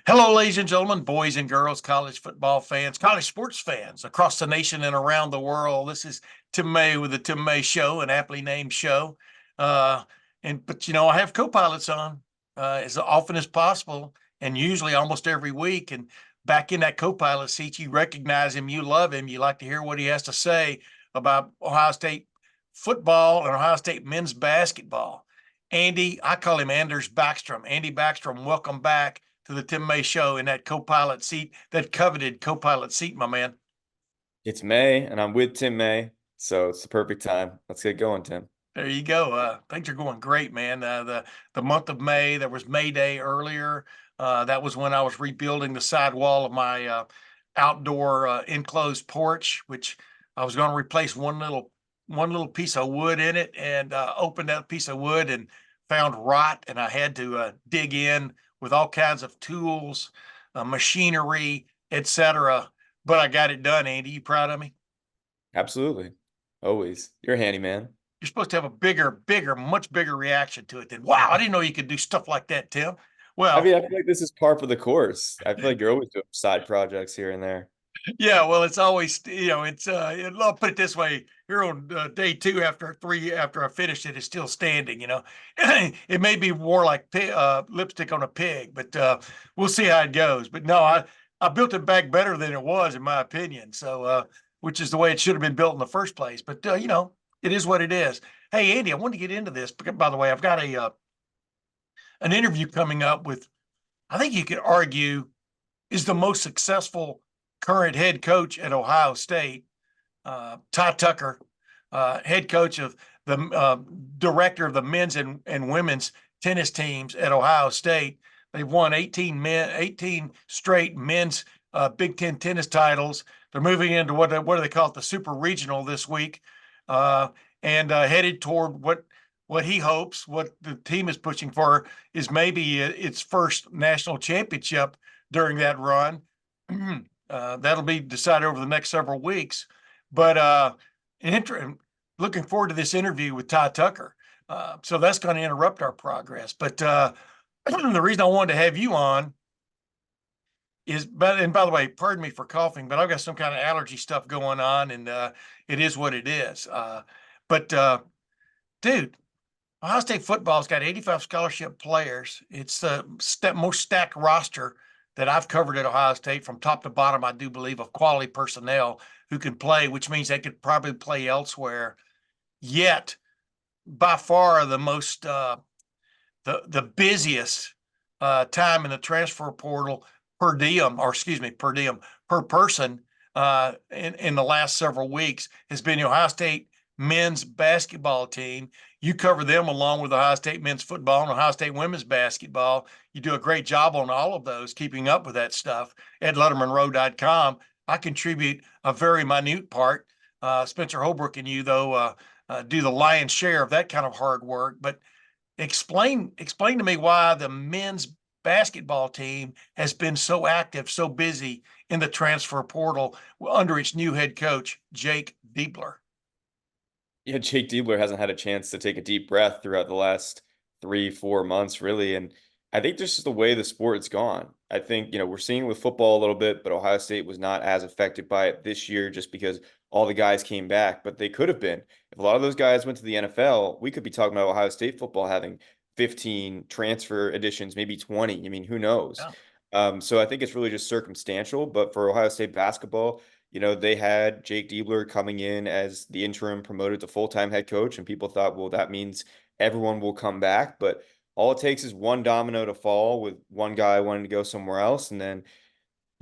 Hello, ladies and gentlemen, boys and girls, college football fans, college sports fans across the nation and around the world. This is Tim May with the Tim May Show, an aptly named show. Uh, but I have co-pilots on as often as possible, and usually almost every week. And back in that co-pilot seat, you recognize him, you love him, you like to hear what he has to say about Ohio State football and Ohio State men's basketball. Andy, I call him Anders Backstrom. Andy Backstrom, welcome back to the Tim May Show in that co-pilot seat, that coveted co-pilot seat, my man. It's May, and I'm with Tim May, so it's the perfect time. Let's get going, Tim. There you go. Things are going great, man. The month of May, there was May Day earlier. That was when I was rebuilding the side wall of my outdoor enclosed porch, which I was going to replace one little piece of wood in it, and opened that piece of wood and found rot, and I had to dig in with all kinds of tools, machinery, etc. But I got it done. Andy, you proud of me? Absolutely. Always. You're a handyman. You're supposed to have a bigger, much bigger reaction to it than, wow, I didn't know you could do stuff like that, Tim. I Well, mean, I feel like this is par for the course. I feel like you're always doing side projects here and there. yeah, well, it's always, I'll put it this way, here on day two after I finished it, it's still standing. It may be more like lipstick on a pig, but we'll see how it goes. But no, I built it back better than it was, in my opinion. So, which is the way it should have been built in the first place. But, it is what it is. Hey, Andy, I wanted to get into this. By the way, I've got an interview coming up with, I think you could argue, is the most successful current head coach at Ohio State, Ty Tucker, head coach of the director of the men's and women's tennis teams at Ohio State. They've won 18 straight men's Big Ten tennis titles. They're moving into what do they call it, the Super Regional this week, uh, and headed toward what he hopes, what the team is pushing for, is maybe its first national championship during that run. That'll be decided over the next several weeks. But looking forward to this interview with Ty Tucker. So that's going to interrupt our progress. But the reason I wanted to have you on and by the way, pardon me for coughing, but I've got some kind of allergy stuff going on, and it is what it is. But dude, Ohio State football's got 85 scholarship players. It's the most stacked roster that I've covered at Ohio State from top to bottom, I do believe, of quality personnel who can play, which means they could probably play elsewhere. Yet, by far the most the busiest time in the transfer portal per diem per person in the last several weeks has been the Ohio State men's basketball team. You cover them along with Ohio State men's football and Ohio State women's basketball. You do a great job on all of those, keeping up with that stuff at lettermenrow.com. I contribute a very minute part. Spencer Holbrook and you, though, do the lion's share of that kind of hard work. But explain to me why the men's basketball team has been so active, so busy in the transfer portal under its new head coach, Jake Diebler. Yeah, Jake Diebler hasn't had a chance to take a deep breath throughout the last 3, 4 months, really. And I think this is the way the sport's gone. I think, we're seeing it with football a little bit, but Ohio State was not as affected by it this year just because all the guys came back, but they could have been. If a lot of those guys went to the NFL, we could be talking about Ohio State football having 15 transfer additions, maybe 20. I mean, who knows? Yeah. So I think it's really just circumstantial. But for Ohio State basketball, they had Jake Diebler coming in as the interim promoted to full-time head coach, and people thought, well, that means everyone will come back. But all it takes is one domino to fall with one guy wanting to go somewhere else, and then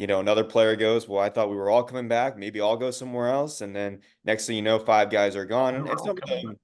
another player goes, well, I thought we were all coming back. Maybe I'll go somewhere else. And then next thing you know, five guys are gone. We're And all coming back.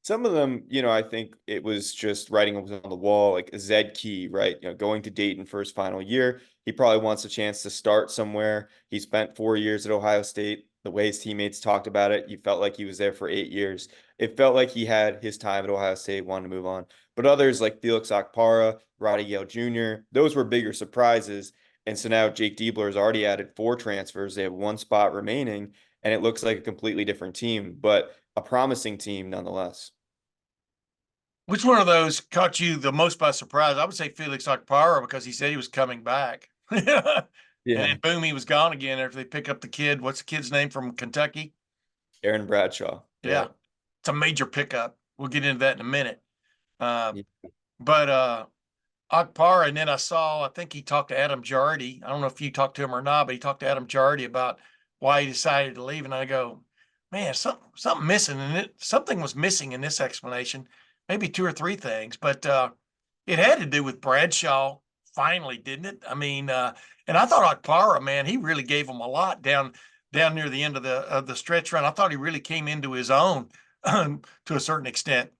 some of them, I think it was just writing was on the wall, like Zed Key, right? Going to Dayton for his final year. He probably wants a chance to start somewhere. He spent 4 years at Ohio State. The way his teammates talked about it, you felt like he was there for 8 years. It felt like he had his time at Ohio State, wanted to move on. But others like Felix Okpara, Roddy Yale Jr., those were bigger surprises. And so now Jake Diebler has already added 4 transfers. They have one spot remaining, and it looks like a completely different team, but a promising team nonetheless. Which one of those caught you the most by surprise? I would say Felix Akpara because he said he was coming back. And Yeah. then boom, he was gone again after they pick up the kid. What's the kid's name from Kentucky? Aaron Bradshaw. Yeah. Yeah. It's a major pickup. We'll get into that in a minute. Uh, Yeah. but Akpara, and then I think he talked to Adam Jardy. I don't know if you talked to him or not, but he talked to Adam Jardy about why he decided to leave. And I go, man, something missing in it. Something was missing in this explanation. Maybe two or three things, but it had to do with Bradshaw. Finally, didn't it? I mean, and I thought Akpara, man, he really gave him a lot down near the end of the stretch run. I thought he really came into his own to a certain extent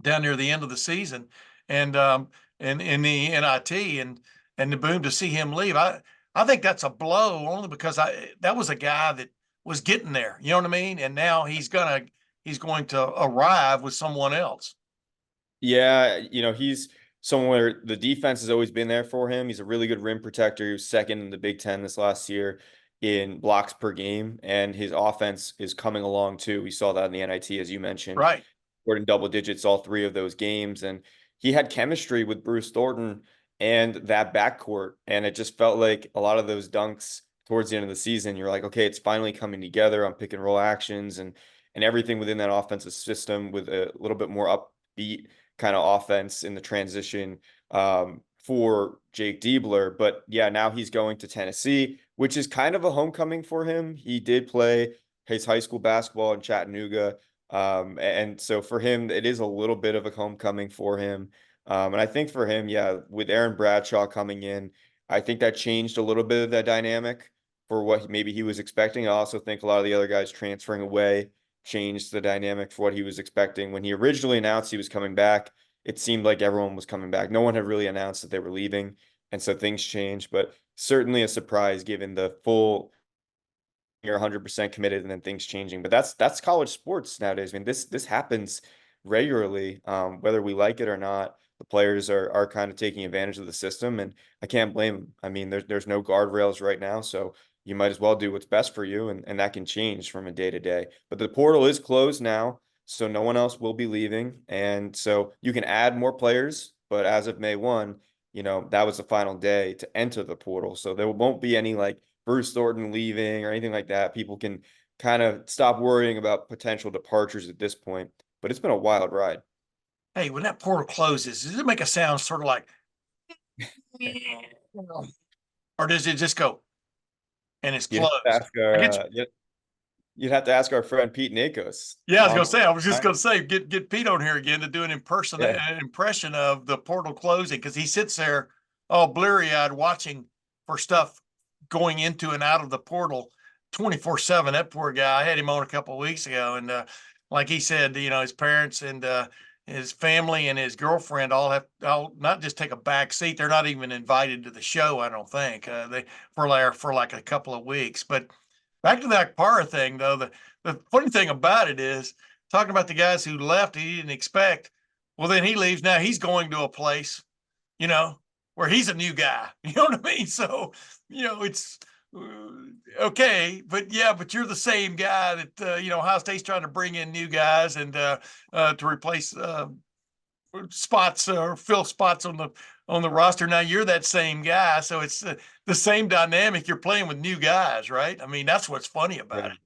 down near the end of the season, and and in the NIT, and the boom to see him leave. I think that's a blow only because that was a guy that was getting there. You know what I mean? And now he's going to arrive with someone else. Yeah, he's somewhere the defense has always been there for him. He's a really good rim protector. He was second in the Big Ten this last year in blocks per game, and his offense is coming along too. We saw that in the NIT, as you mentioned, Right. scored in double digits all three of those games, and he had chemistry with Bruce Thornton and that backcourt, and it just felt like a lot of those dunks towards the end of the season. You're like, okay, it's finally coming together on pick and roll actions and everything within that offensive system with a little bit more upbeat kind of offense in the transition for Jake Diebler. But yeah, now he's going to Tennessee, which is kind of a homecoming for him. He did play his high school basketball in Chattanooga. And so for him, it is a little bit of a homecoming for him. And I think for him, yeah, with Aaron Bradshaw coming in, I think that changed a little bit of that dynamic for what maybe he was expecting. I also think a lot of the other guys transferring away changed the dynamic for what he was expecting. When he originally announced he was coming back, it seemed like everyone was coming back. No one had really announced that they were leaving. And so things changed, but certainly a surprise given the full you're 100% committed and then things changing. But that's college sports nowadays. I mean, this happens regularly, whether we like it or not. The players are kind of taking advantage of the system, and I can't blame them. I mean, there's no guardrails right now, so you might as well do what's best for you, and that can change from a day to day. But the portal is closed now, so no one else will be leaving, and so you can add more players. But as of May 1, that was the final day to enter the portal, so there won't be any like Bruce Thornton leaving or anything like that. People can kind of stop worrying about potential departures at this point. But it's been a wild ride. Hey, when that portal closes, does it make a sound sort of like, or does it just go and it's You'd have to closed? ask I our get you. you'd have to ask our friend Pete Nakos. Yeah, I was On gonna say, I was just Right? gonna say, get Pete on here again to do an Yeah, impression of the portal closing because he sits there all bleary-eyed watching for stuff going into and out of the portal 24/7. That poor guy. I had him on a couple of weeks ago, and like he said, his parents and his family and his girlfriend all not just take a back seat. They're not even invited to the show. I don't think they for like a couple of weeks. But back to that Akpara thing, though, the funny thing about it is talking about the guys who left he didn't expect. Well, then he leaves. Now he's going to a place, you know, where he's a new guy. You know what I mean? So, it's okay, but yeah, but you're the same guy that Ohio State's trying to bring in new guys and to replace spots or fill spots on the roster. Now you're that same guy, so it's the same dynamic. You're playing with new guys, right? I mean, that's what's funny about right. it.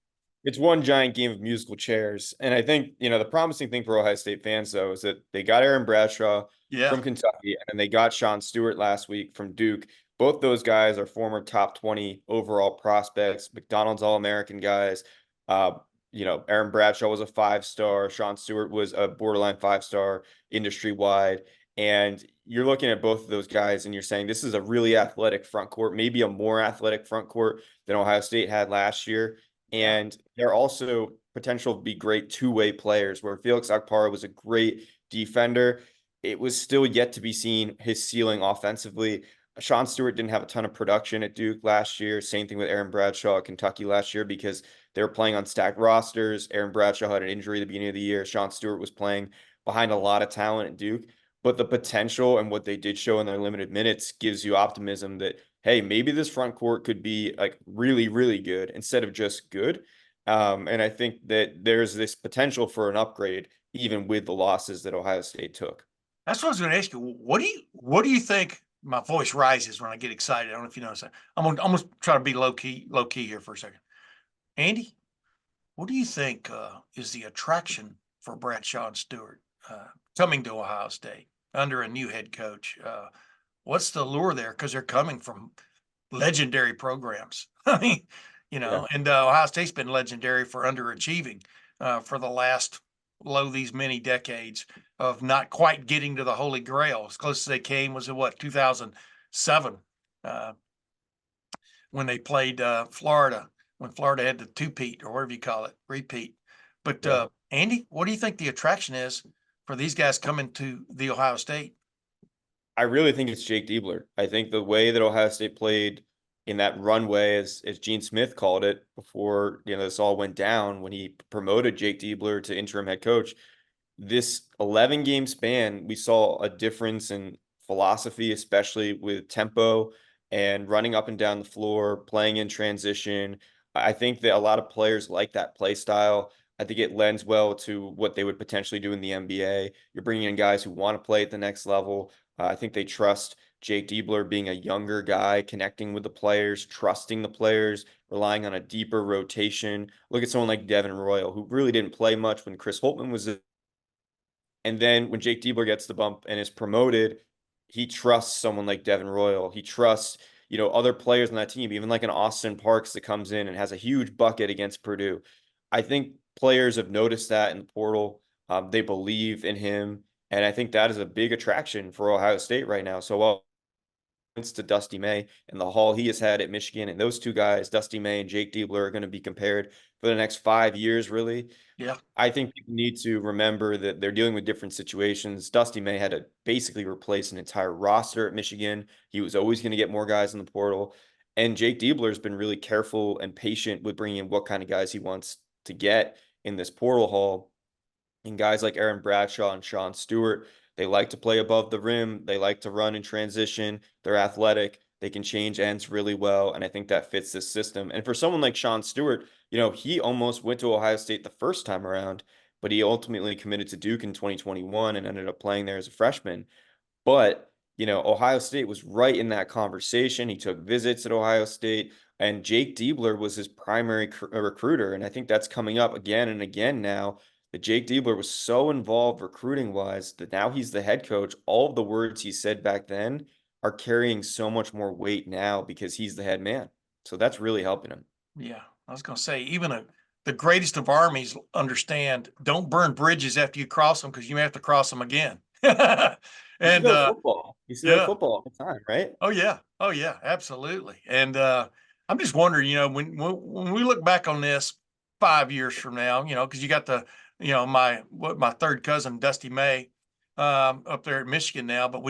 It's one giant game of musical chairs. And I think, the promising thing for Ohio State fans, though, is that they got Aaron Bradshaw Yeah, from Kentucky and they got Sean Stewart last week from Duke. Both those guys are former top 20 overall prospects, McDonald's All-American guys. Uh, Aaron Bradshaw was a 5-star. Sean Stewart was a borderline 5-star industry wide. And you're looking at both of those guys and you're saying this is a really athletic front court, maybe a more athletic front court than Ohio State had last year. yeah, And they're also potential to be great two-way players where Felix Akpara was a great defender. It was still yet to be seen his ceiling offensively. Sean Stewart didn't have a ton of production at Duke last year. Same thing with Aaron Bradshaw at Kentucky last year because they were playing on stacked rosters. Aaron Bradshaw had an injury at the beginning of the year. Sean Stewart was playing behind a lot of talent at Duke. But the potential and what they did show in their limited minutes gives you optimism that, hey, maybe this front court could be like really, really good instead of just good. And I think that there's this potential for an upgrade even with the losses that Ohio State took. That's what I was going to ask you. What do you think? My voice rises when I get excited. I don't know if you notice that. I'm gonna try to be low key here for a second. Andy, what do you think is the attraction for Bradshaw and Stewart coming to Ohio State under a new head coach? What's the lure there? Because they're coming from legendary programs. I mean, Yeah. and Ohio State's been legendary for underachieving for the last these many decades of not quite getting to the Holy Grail. As close as they came was in what, 2007, uh, when they played Florida, when Florida had the two-peat or whatever you call it, repeat. But Yeah. Andy, what do you think the attraction is for these guys coming to the Ohio State? I really think it's Jake Diebler. I think the way that Ohio State played in that runway, as Gene Smith called it before, this all went down when he promoted Jake Diebler to interim head coach, this 11 game span, we saw a difference in philosophy, especially with tempo and running up and down the floor, playing in transition. I think that a lot of players like that play style. I think it lends well to what they would potentially do in the NBA. You're bringing in guys who want to play at the next level. I think they trust Jake Diebler being a younger guy, connecting with the players, trusting the players, relying on a deeper rotation. Look at someone like Devin Royal, who really didn't play much when Chris Holtman was. And then when Jake Diebler gets the bump and is promoted, he trusts someone like Devin Royal. He trusts, other players on that team, even like an Austin Parks that comes in and has a huge bucket against Purdue. I think players have noticed that in the portal. They believe in him. And I think that is a big attraction for Ohio State right now. So to Dusty May and the haul he has had at Michigan, and those two guys, Dusty May and Jake Diebler, are going to be compared for the next 5 years, really. Yeah. I think people need to remember that they're dealing with different situations. Dusty May had to basically replace an entire roster at Michigan. He was always going to get more guys in the portal. And Jake Diebler has been really careful and patient with bringing in what kind of guys he wants to get in this portal haul. And guys like Aaron Bradshaw and Sean Stewart, they like to play above the rim. They like to run in transition. They're athletic. They can change ends really well. And I think that fits this system. And for someone like Sean Stewart, he almost went to Ohio State the first time around, but he ultimately committed to Duke in 2021 and ended up playing there as a freshman. But, Ohio State was right in that conversation. He took visits at Ohio State, and Jake Diebler was his primary recruiter. And I think that's coming up again and again now that Jake Diebler was so involved recruiting wise that now he's the head coach. All of the words he said back then are carrying so much more weight now because he's the head man. So that's really helping him. Yeah, I was going to say, even the greatest of armies understand don't burn bridges after you cross them because you may have to cross them again. You see And that with football. You see that with yeah, football all the time, right? oh yeah, absolutely. And I'm just wondering, when we look back on this 5 years from now, because you got my third cousin Dusty May up there at Michigan now, but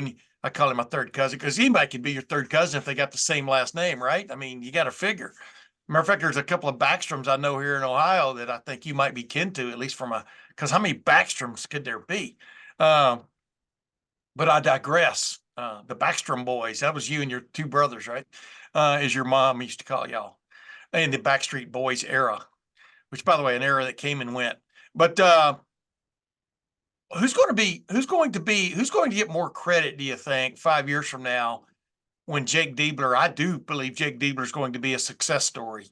I call him my third cousin because anybody can be your third cousin if they got the same last name, right? I mean, you got to figure. Matter of fact, there's a couple of Backstroms I know here in Ohio that I think you might be kin to, at least because how many Backstroms could there be? But I digress. The Backstrom boys, that was you and your two brothers, right? As your mom used to call y'all in the Backstreet Boys era, which, by the way, an era that came and went. But who's going to get more credit, do you think, 5 years from now when Jake Diebler? I do believe Jake Diebler is going to be a success story.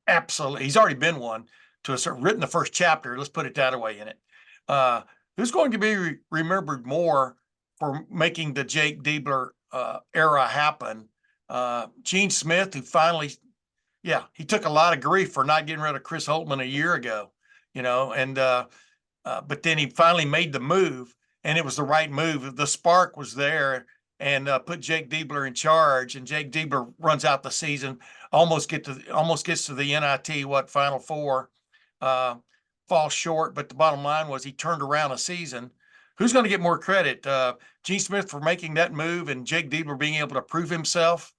Absolutely. He's already been one written the first chapter. Let's put it that way in it. Who's going to be remembered more for making the Jake Diebler era happen? Gene Smith, who finally, he took a lot of grief for not getting rid of Chris Holtman a year ago, and but then he finally made the move, and it was the right move. The spark was there, and put Jake Diebler in charge, and Jake Diebler runs out the season, almost gets to the NIT, Final Four, falls short. But the bottom line was he turned around a season. Who's going to get more credit? Gene Smith for making that move and Jake Diebler being able to prove himself,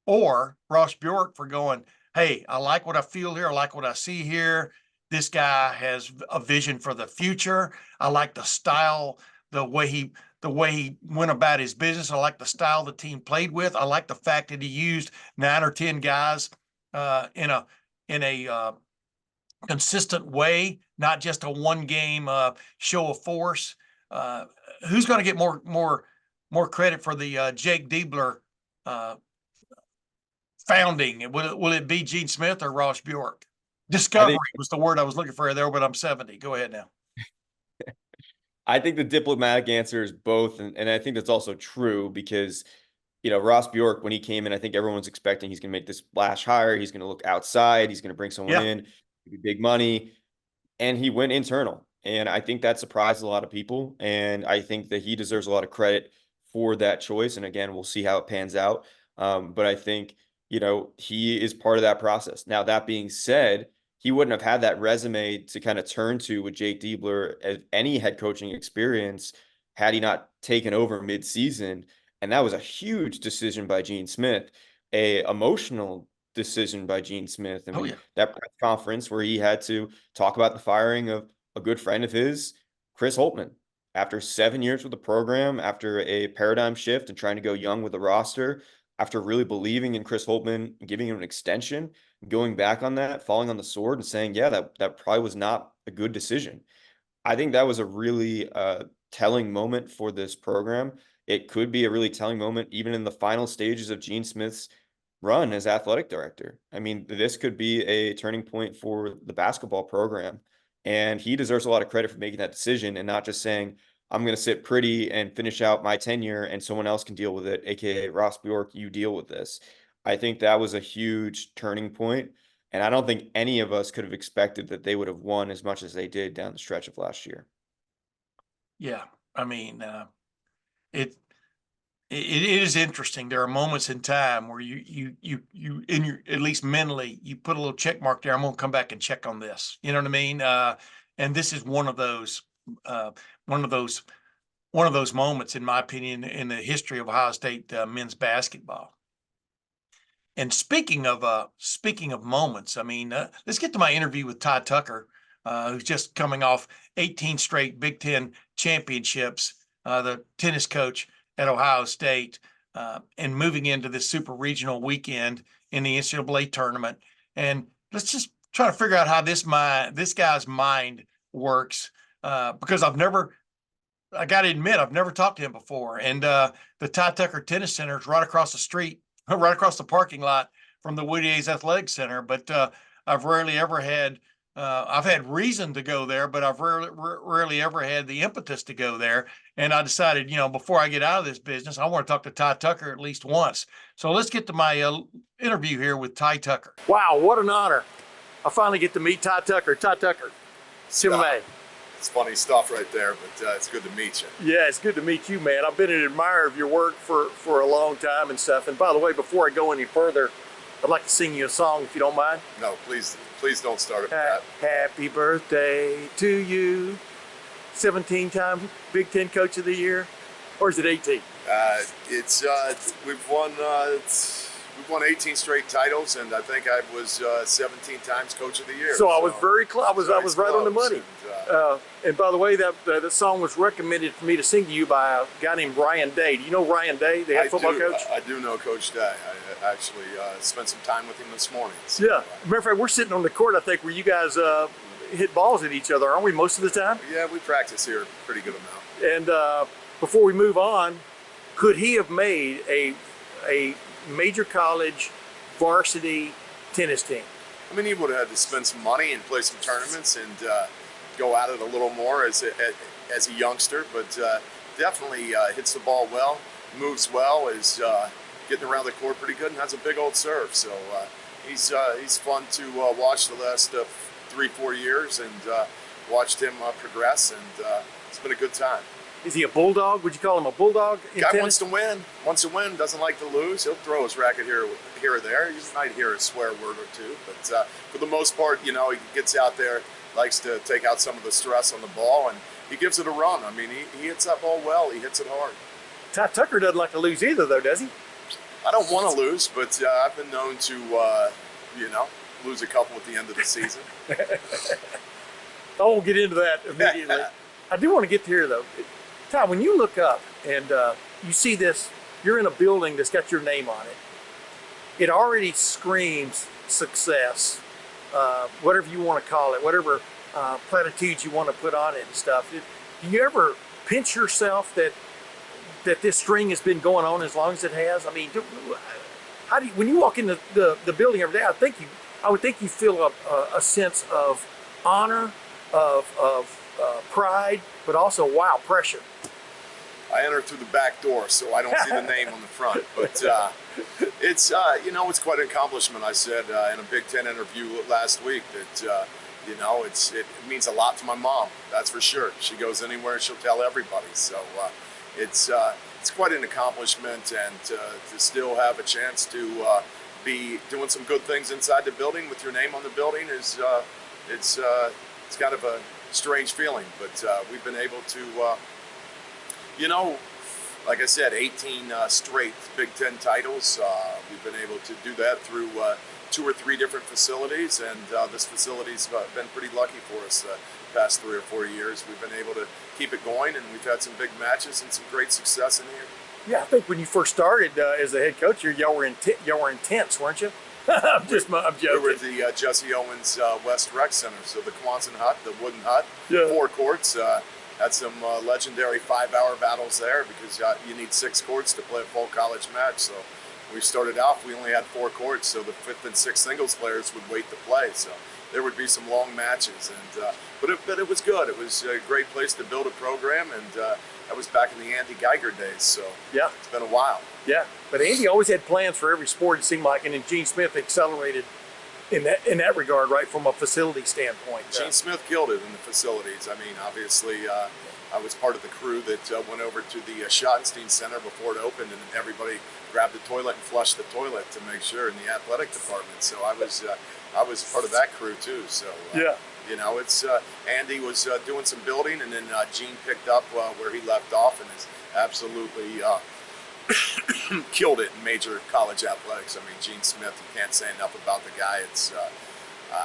or Ross Bjork for going, hey, I like what I feel here. I like what I see here. This guy has a vision for the future. I like the style, the way he went about his business. I like the style the team played with. I like the fact that he used 9 or 10 guys in a consistent way, not just a one game show of force. Who's going to get more credit for the Jake Diebler founding? Will it be Gene Smith or Ross Bjork? Discovery was the word I was looking for there, but I'm 70. Go ahead now. I think the diplomatic answer is both, and I think that's also true because, Ross Bjork, when he came in, I think everyone's expecting he's going to make this splash hire. He's going to look outside. He's going to bring someone in, big money, and he went internal. And I think that surprised a lot of people. And I think that he deserves a lot of credit for that choice. And again, we'll see how it pans out. But I think, he is part of that process. Now, that being said, he wouldn't have had that resume to kind of turn to with Jake Diebler as any head coaching experience had he not taken over mid-season. And that was a huge decision by Gene Smith, a emotional decision by Gene Smith. I mean, that press conference where he had to talk about the firing of a good friend of his, Chris Holtmann, after 7 years with the program, after a paradigm shift and trying to go young with the roster, after really believing in Chris Holtmann, giving him an extension, going back on that, falling on the sword and saying, yeah, that probably was not a good decision. I think that was a really telling moment for this program. It could be a really telling moment even in the final stages of Gene Smith's run as athletic director. I mean, this could be a turning point for the basketball program. And he deserves a lot of credit for making that decision and not just saying, I'm going to sit pretty and finish out my tenure and someone else can deal with it, aka Ross Bjork, you deal with this. I think that was a huge turning point, and I don't think any of us could have expected that they would have won as much as they did down the stretch of last year. Yeah, I mean, it is interesting. There are moments in time where you in your, at least mentally, you put a little check mark there. I'm going to come back and check on this. You know what I mean? And this is one of those moments, in my opinion, in the history of Ohio State men's basketball. And speaking of moments, I mean, let's get to my interview with Ty Tucker, who's just coming off 18 straight Big Ten championships, the tennis coach at Ohio State, and moving into this super regional weekend in the NCAA tournament. And let's just try to figure out how this guy's mind works, because I got to admit, I've never talked to him before. And the Ty Tucker Tennis Center is right across the street, right across the parking lot from the Woody Hayes Athletic Center. But I've rarely ever had, I've had reason to go there, but I've rarely ever had the impetus to go there. And I decided, before I get out of this business, I want to talk to Ty Tucker at least once. So let's get to my interview here with Ty Tucker. Wow, what an honor. I finally get to meet Ty Tucker. Ty Tucker, Simone. It's funny stuff right there, but it's good to meet you. Yeah, it's good to meet you, man. I've been an admirer of your work for a long time and stuff. And by the way, before I go any further, I'd like to sing you a song if you don't mind. No, please don't start it with that. Happy birthday to you. 17-time Big Ten Coach of the Year, or is it 18? We've won 18 straight titles, and I think I was 17 times Coach of the Year. So I was very close. I was right on the money. And by the way, that song was recommended for me to sing to you by a guy named Ryan Day. Do you know Ryan Day, the head football coach? I do know Coach Day. I actually spent some time with him this morning. So, yeah. Matter of fact, we're sitting on the court, I think, where you guys hit balls at each other, aren't we, most of the time? Yeah, we practice here a pretty good amount. And before we move on, could he have made a major college varsity tennis team? I mean, he would have had to spend some money and play some tournaments and go at it a little more as a youngster, but definitely hits the ball well, moves well, is getting around the court pretty good, and has a big old serve. So he's fun to watch the last 3-4 years, and watched him progress, and it's been a good time. Is he a bulldog? Would you call him a bulldog in Guy tennis? wants to win, doesn't like to lose. He'll throw his racket here or there. You might hear a swear word or two, but for the most part, he gets out there, likes to take out some of the stress on the ball, and he gives it a run. I mean, he hits that ball well. He hits it hard. Ty Tucker doesn't like to lose either, though, does he? I don't want to lose, but I've been known to, lose a couple at the end of the season. I won't get into that immediately. I do want to get to here, though. Ty, when you look up and you see this, you're in a building that's got your name on it. It already screams success. whatever you want to call it, whatever platitudes you want to put on it and stuff. Do you ever pinch yourself that this string has been going on as long as it has? I mean, how do you, when you walk into the building every day, I would think you feel a sense of honor, of pride, but also, wow, pressure. I enter through the back door, so I don't see the name on the front. But it's it's quite an accomplishment. I said in a Big Ten interview last week that it means a lot to my mom. That's for sure. She goes anywhere, she'll tell everybody. So it's quite an accomplishment, and to still have a chance to be doing some good things inside the building with your name on the building is it's kind of a strange feeling. But we've been able to. Like I said, 18 straight Big Ten titles. We've been able to do that through 2 or 3 different facilities, and this facility's been pretty lucky for us the past 3 or 4 years. We've been able to keep it going, and we've had some big matches and some great success in here. Yeah, I think when you first started as the head coach here, y'all were intense, weren't you? I'm joking. We were at the Jesse Owens West Rec Center, so the Quonset hut, the wooden hut, yeah. 4 courts. Had some legendary 5-hour battles there because you need 6 courts to play a full college match. So we started off, we only had 4 courts, so the 5th and 6th singles players would wait to play. So there would be some long matches, and but it was good. It was a great place to build a program, and that was back in the Andy Geiger days. So yeah, it's been a while. Yeah, but Andy always had plans for every sport, it seemed like, and then Gene Smith accelerated in that regard, right, from a facility standpoint. Gene Smith killed it in the facilities. I mean, obviously, I was part of the crew that went over to the Schottenstein Center before it opened, and everybody grabbed the toilet and flushed the toilet to make sure in the athletic department. So I was part of that crew too. So yeah, it's Andy was doing some building, and then Gene picked up where he left off, and has absolutely killed it in major college athletics. I mean, Gene Smith, you can't say enough about the guy. It's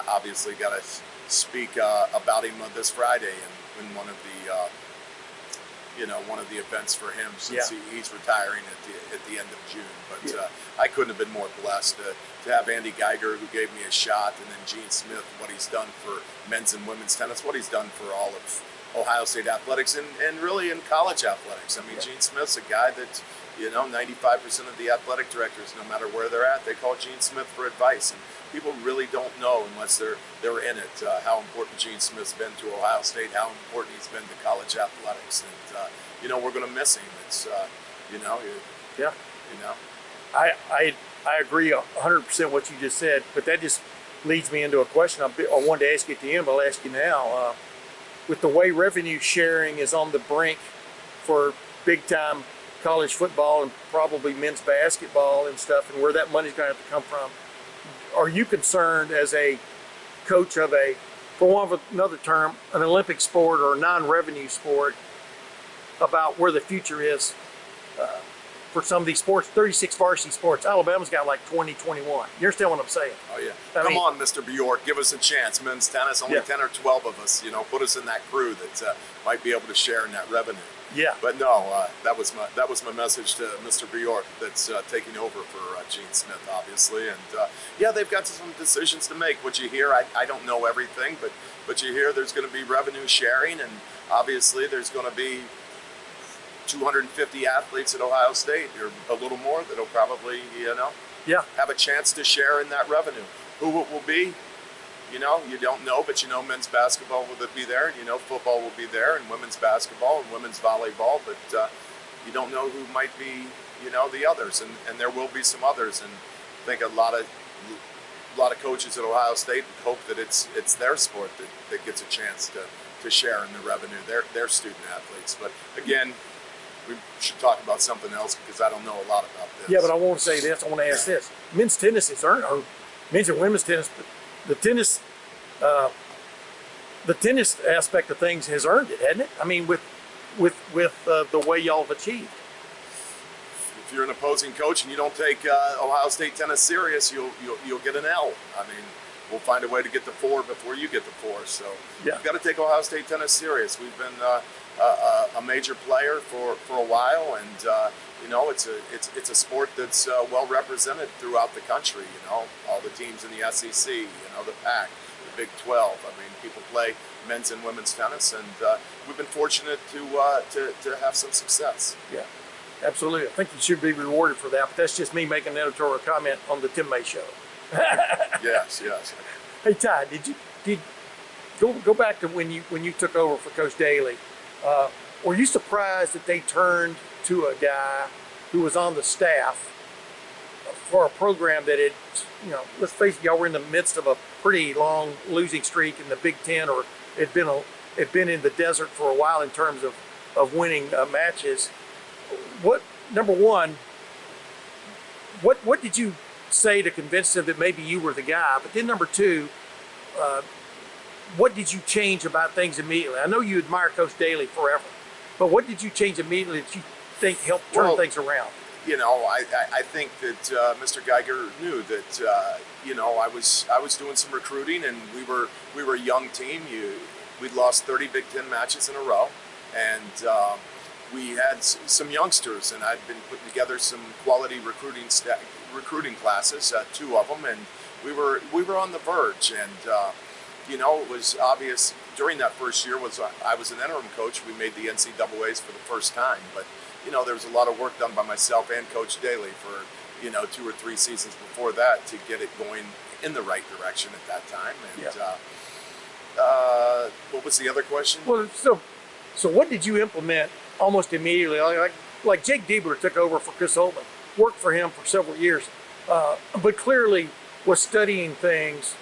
obviously got to speak about him this Friday in one of the one of the events for him, since he's retiring at the end of June. But I couldn't have been more blessed to have Andy Geiger, who gave me a shot, and then Gene Smith, what he's done for men's and women's tennis, what he's done for all of Ohio State athletics, and really in college athletics. I mean, Gene Smith's a guy that 95% of the athletic directors, no matter where they're at, they call Gene Smith for advice. And people really don't know, unless they're in it, how important Gene Smith's been to Ohio State, how important he's been to college athletics. And we're going to miss him. It's I agree 100% what you just said, but that just leads me into a question I wanted to ask you at the end, but I'll ask you now. With the way revenue sharing is on the brink for big time college football and probably men's basketball and stuff, and where that money's going to have to come from, are you concerned as a coach of for want of another term, an Olympic sport or a non-revenue sport, about where the future is for some of these sports? 36 varsity sports. Alabama's got like 20, 21. You understand what I'm saying? Oh yeah. Come on, Mr. Bjork, give us a chance. Men's tennis, only 10 or 12 of us. Put us in that crew that might be able to share in that revenue. Yeah. But no, that was my message to Mr. Bjork that's taking over for Gene Smith, obviously. And they've got some decisions to make. What you hear, I don't know everything, but you hear there's going to be revenue sharing, and obviously there's going to be 250 athletes at Ohio State, or a little more, that'll probably have a chance to share in that revenue. Who it will be, you don't know, but men's basketball will be there, football will be there, and women's basketball and women's volleyball, but you don't know who might be, the others, and there will be some others. And I think a lot of coaches at Ohio State hope that it's their sport that gets a chance to share in the revenue, their student athletes. But again, we should talk about something else, because I don't know a lot about this. Yeah, but I want to say this. I want to ask this. Men's tennis is earned, or men's and women's tennis, but the tennis aspect of things has earned it, hasn't it? I mean, with the way y'all have achieved. If you're an opposing coach and you don't take Ohio State tennis serious, you'll get an L. I mean, we'll find a way to get to 4 before you get to 4. So Yeah. we've got to take Ohio State tennis serious. We've been a major player for a while, and you know, it's a sport that's well represented throughout the country. You know, all the teams in the SEC, you know, the PAC, the Big 12. I mean, people play men's and women's tennis, and we've been fortunate to have some success. Yeah, absolutely. I think you should be rewarded for that, but that's just me making an editorial comment on the Tim May show. Yes, yes. Hey Ty, did go back to when you took over for Coach Daly? Were you surprised that they turned to a guy who was on the staff for a program that had, you know, let's face it, y'all were in the midst of a pretty long losing streak in the Big Ten, or it had been in the desert for a while in terms of winning matches. What, number one, what did you say to convince them that maybe you were the guy? But then number two, what did you change about things immediately? I know you admire Coach Daly forever, but what did you change immediately that you think helped turn things around? You know, I think that Mr. Geiger knew that you know, I was doing some recruiting, and we were a young team. We'd lost 30 Big Ten matches in a row, and we had some youngsters, and I'd been putting together some quality recruiting classes, 2 of them, and we were on the verge. And you know, it was obvious during that first year I was an interim coach. We made the NCAAs for the first time, but you know, there was a lot of work done by myself and Coach Daly for, you know, 2 or 3 seasons before that to get it going in the right direction at that time. And what was the other question? Well, so what did you implement almost immediately? Like Jake Diebler took over for Chris Holtman, worked for him for several years, but clearly was studying things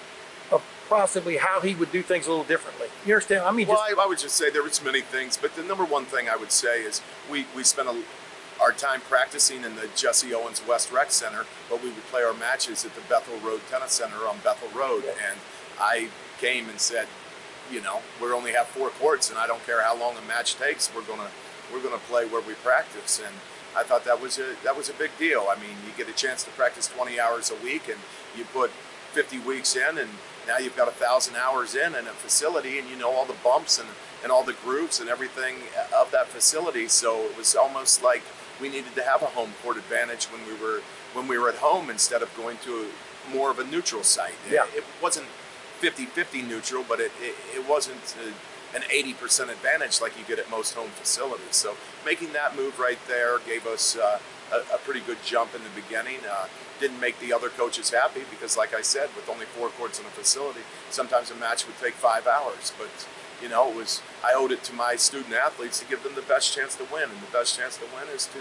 of possibly how he would do things a little differently. You understand? I mean, well, I would just say there was many things, but the number one thing I would say is we spent our time practicing in the Jesse Owens West Rec Center, but we would play our matches at the Bethel Road Tennis Center on Bethel Road. And I came and said, you know, we only have 4 courts, and I don't care how long a match takes. We're gonna play where we practice. And I thought that was a big deal. I mean, you get a chance to practice 20 hours a week, and you put 50 weeks in, and now you've got 1,000 hours in a facility, and you know all the bumps and all the grooves and everything of that facility. So it was almost like we needed to have a home court advantage when we were at home instead of going to more of a neutral site. Yeah. It wasn't 50-50 neutral, but it wasn't an 80% advantage like you get at most home facilities. So making that move right there gave us a pretty good jump in the beginning. Didn't make the other coaches happy because, like I said, with only 4 courts in a facility, sometimes a match would take 5 hours. But you know, I owed it to my student athletes to give them the best chance to win, and the best chance to win is to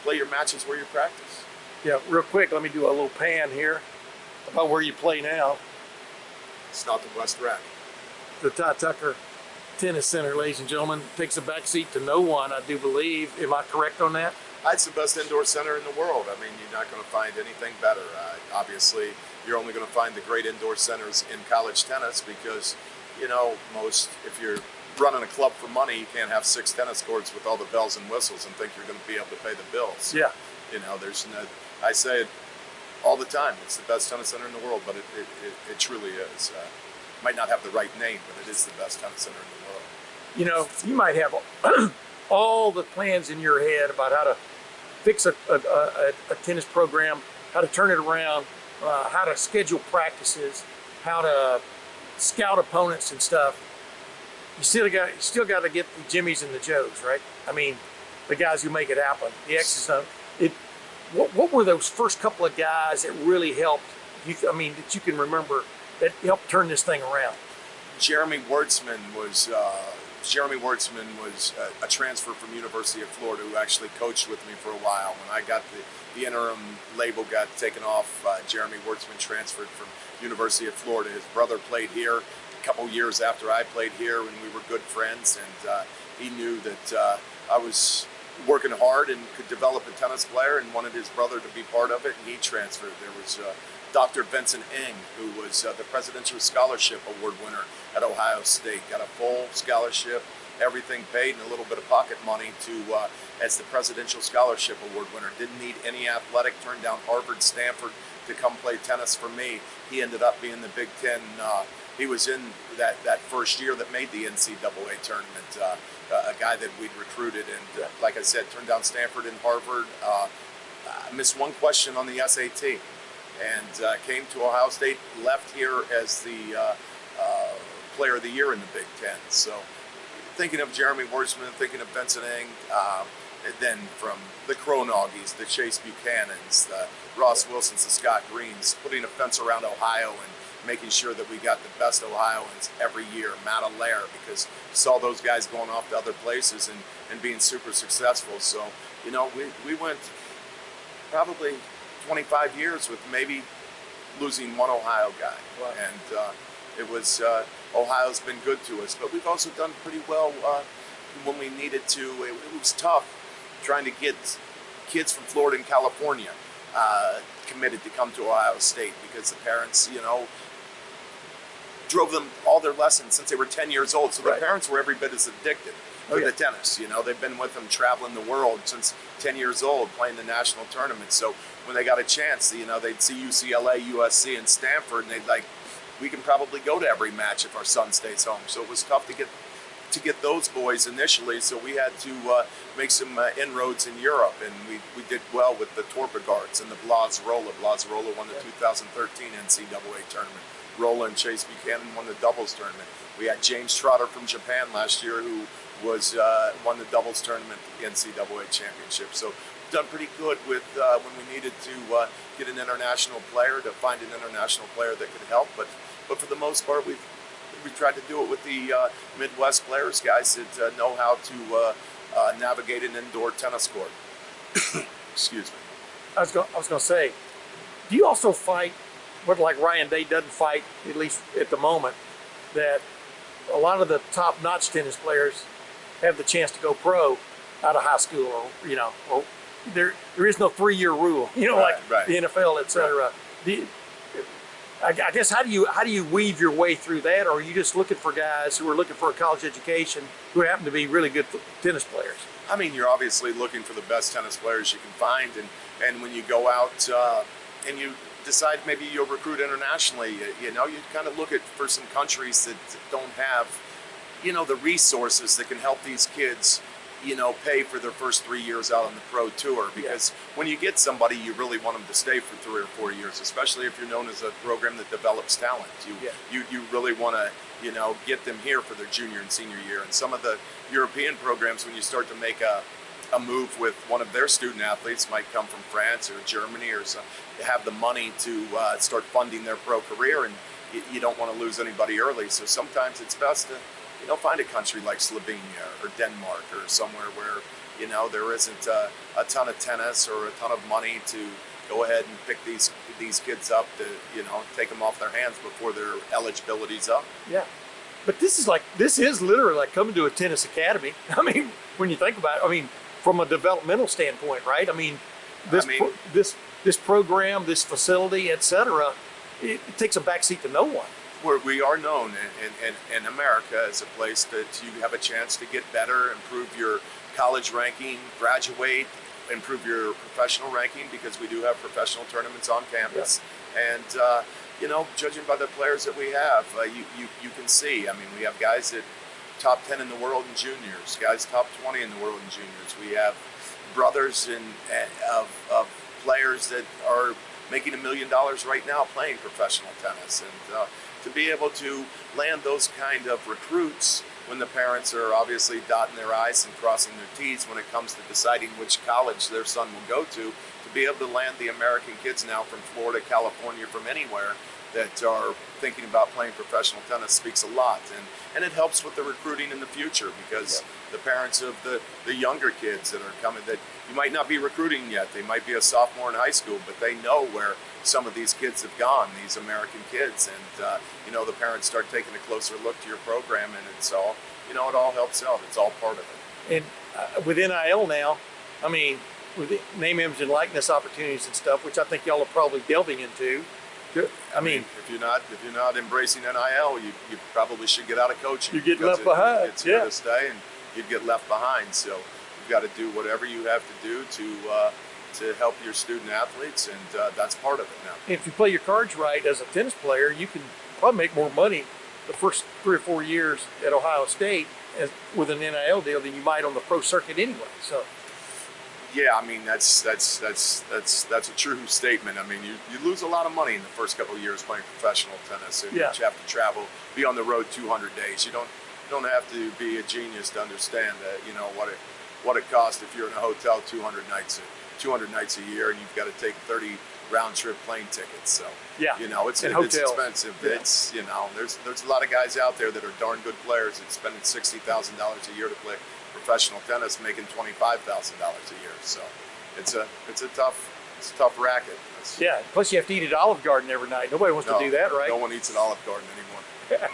play your matches where you practice. Yeah, real quick, let me do a little pan here about where you play now. It's not the West Rec. The Ty Tucker Tennis Center, ladies and gentlemen, takes a backseat to no one, I do believe. Am I correct on that? It's the best indoor center in the world. I mean, you're not going to find anything better. Obviously, you're only going to find the great indoor centers in college tennis because, you know, if you're running a club for money, you can't have 6 tennis courts with all the bells and whistles and think you're going to be able to pay the bills. Yeah. You know, I say it all the time. It's the best tennis center in the world, but it truly is. Might not have the right name, but it is the best tennis center in the world. You know, you might have all the plans in your head about how to fix a tennis program, how to turn it around, how to schedule practices, how to scout opponents and stuff. You still got to get the Jimmys and the Joes, right? I mean, the guys who make it happen, the X's and O's. What were those first couple of guys that really helped you? I mean, that you can remember that helped turn this thing around? Jeremy Wartzman was a transfer from University of Florida who actually coached with me for a while. When I got the interim label got taken off, Jeremy Wartzman transferred from University of Florida. His brother played here a couple years after I played here, and we were good friends. And he knew that I was working hard and could develop a tennis player and wanted his brother to be part of it, and he transferred. There was Dr. Vincent Ing, who was the Presidential Scholarship Award winner at Ohio State, got a full scholarship, everything paid, and a little bit of pocket money as the Presidential Scholarship Award winner. Didn't need any athletic, turned down Harvard, Stanford to come play tennis for me. He ended up being the Big Ten. He was in that first year that made the NCAA tournament. A guy that we'd recruited, and like I said, turned down Stanford and Harvard. Missed one question on the SAT, and came to Ohio State. Left here as the Player of the Year in the Big Ten. So, thinking of Jeremy Wordsman, thinking of Vincent Eng, and then from the Cronoggies, the Chase Buchanans, the Ross Wilsons, the Scott Greens, putting a fence around Ohio and making sure that we got the best Ohioans every year. Matt Allaire, because saw those guys going off to other places and being super successful. So, you know, we went probably 25 years with maybe losing one Ohio guy. Wow. And it was, Ohio's been good to us, but we've also done pretty well when we needed to. It was tough trying to get kids from Florida and California committed to come to Ohio State, because the parents, you know, drove them all their lessons since they were 10 years old. So their parents were every bit as addicted to the tennis. You know, they've been with them traveling the world since 10 years old, playing the national tournament. So when they got a chance, you know, they'd see UCLA, USC, and Stanford, and they'd like, we can probably go to every match if our son stays home. So it was tough to get those boys initially. So we had to make some inroads in Europe, and we did well with the Torpegards and the Blas-Rolla. Blas-Rolla won the 2013 NCAA tournament. Rolla and Chase Buchanan won the doubles tournament. We had James Trotter from Japan last year, who was won the doubles tournament at the NCAA championship. So done pretty good with when we needed to get an international player, to find an international player that could help. But for the most part, we tried to do it with the Midwest players, guys that know how to navigate an indoor tennis court. Excuse me. I was going to say, do you also fight what, like Ryan Day doesn't fight, at least at the moment, that a lot of the top-notch tennis players have the chance to go pro out of high school, or, you know, or there is no 3-year rule, you know, like the NFL, etc. I guess how do you weave your way through that, or are you just looking for guys who are looking for a college education who happen to be really good tennis players? I mean, you're obviously looking for the best tennis players you can find, and when you go out and you decide maybe you'll recruit internationally, you know, you kind of look for some countries that don't have, you know, the resources that can help these kids, you know, pay for their first 3 years out on the pro tour. Because when you get somebody, you really want them to stay for 3 or 4 years, especially if you're known as a program that develops talent. You really want to, you know, get them here for their junior and senior year. And some of the European programs, when you start to make a move with one of their student athletes, might come from France or Germany or some, have the money to start funding their pro career, and you don't want to lose anybody early. So sometimes it's best to, you know, find a country like Slovenia or Denmark or somewhere where, you know, there isn't a ton of tennis or a ton of money to go ahead and pick these kids up to, you know, take them off their hands before their eligibility's up. Yeah. But this is literally like coming to a tennis academy. I mean, when you think about it, I mean, from a developmental standpoint, right? I mean, this program, this facility, etc., it takes a backseat to no one. We are known in America as a place that you have a chance to get better, improve your college ranking, graduate, improve your professional ranking, because we do have professional tournaments on campus. Yeah. And, you know, judging by the players that we have, you can see, I mean, we have guys that top 10 in the world in juniors, guys top 20 in the world in juniors. We have brothers of players that are making $1 million right now playing professional tennis. And to be able to land those kind of recruits when the parents are obviously dotting their I's and crossing their T's when it comes to deciding which college their son will go to be able to land the American kids now from Florida, California, from anywhere that are thinking about playing professional tennis speaks a lot. And it helps with the recruiting in the future, because the parents of the younger kids that are coming, that you might not be recruiting yet, they might be a sophomore in high school, but they know where some of these kids have gone, these American kids, and you know, the parents start taking a closer look to your program, and it's all, you know, it all helps out. It's all part of it. And with NIL now, I mean, with name, image, and likeness opportunities and stuff, which I think y'all are probably delving into. I mean, if you're not embracing NIL, you probably should get out of coaching. You get left behind. It's here to stay, and you'd get left behind. So you've got to do whatever you have to do to to help your student athletes, and that's part of it now. If you play your cards right as a tennis player, you can probably make more money the first 3 or 4 years at Ohio State with an NIL deal than you might on the pro circuit anyway. So, Yeah, I mean that's a true statement. I mean, you lose a lot of money in the first couple of years playing professional tennis, and Yeah. you have to travel, be on the road 200 days. You don't have to be a genius to understand that, you know, what it costs if you're in a hotel 200 nights a year, and you've got to take 30 round trip plane tickets. So yeah, you know, it's And hotels. expensive. Yeah. It's, you know, there's a lot of guys out there that are darn good players and spending $60,000 a year to play professional tennis, making $25,000 a year. So it's a tough racket. yeah. Plus, you have to eat at Olive Garden every night. Nobody wants to do that, right? No one eats at Olive Garden anymore.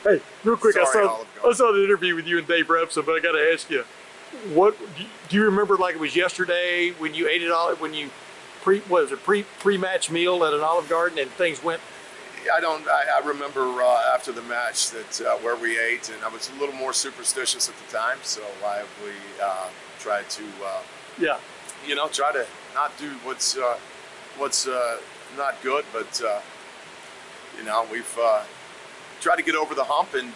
Hey, real quick, Sorry, I Olive Garden. saw the interview with you and Dave Repson, but I got to ask you, what do you remember? Like it was yesterday when you ate it all, when you pre-match meal at an Olive Garden and things went. I remember after the match that where we ate, and I was a little more superstitious at the time, so we tried to Yeah, try to not do what's not good, but we've tried to get over the hump, and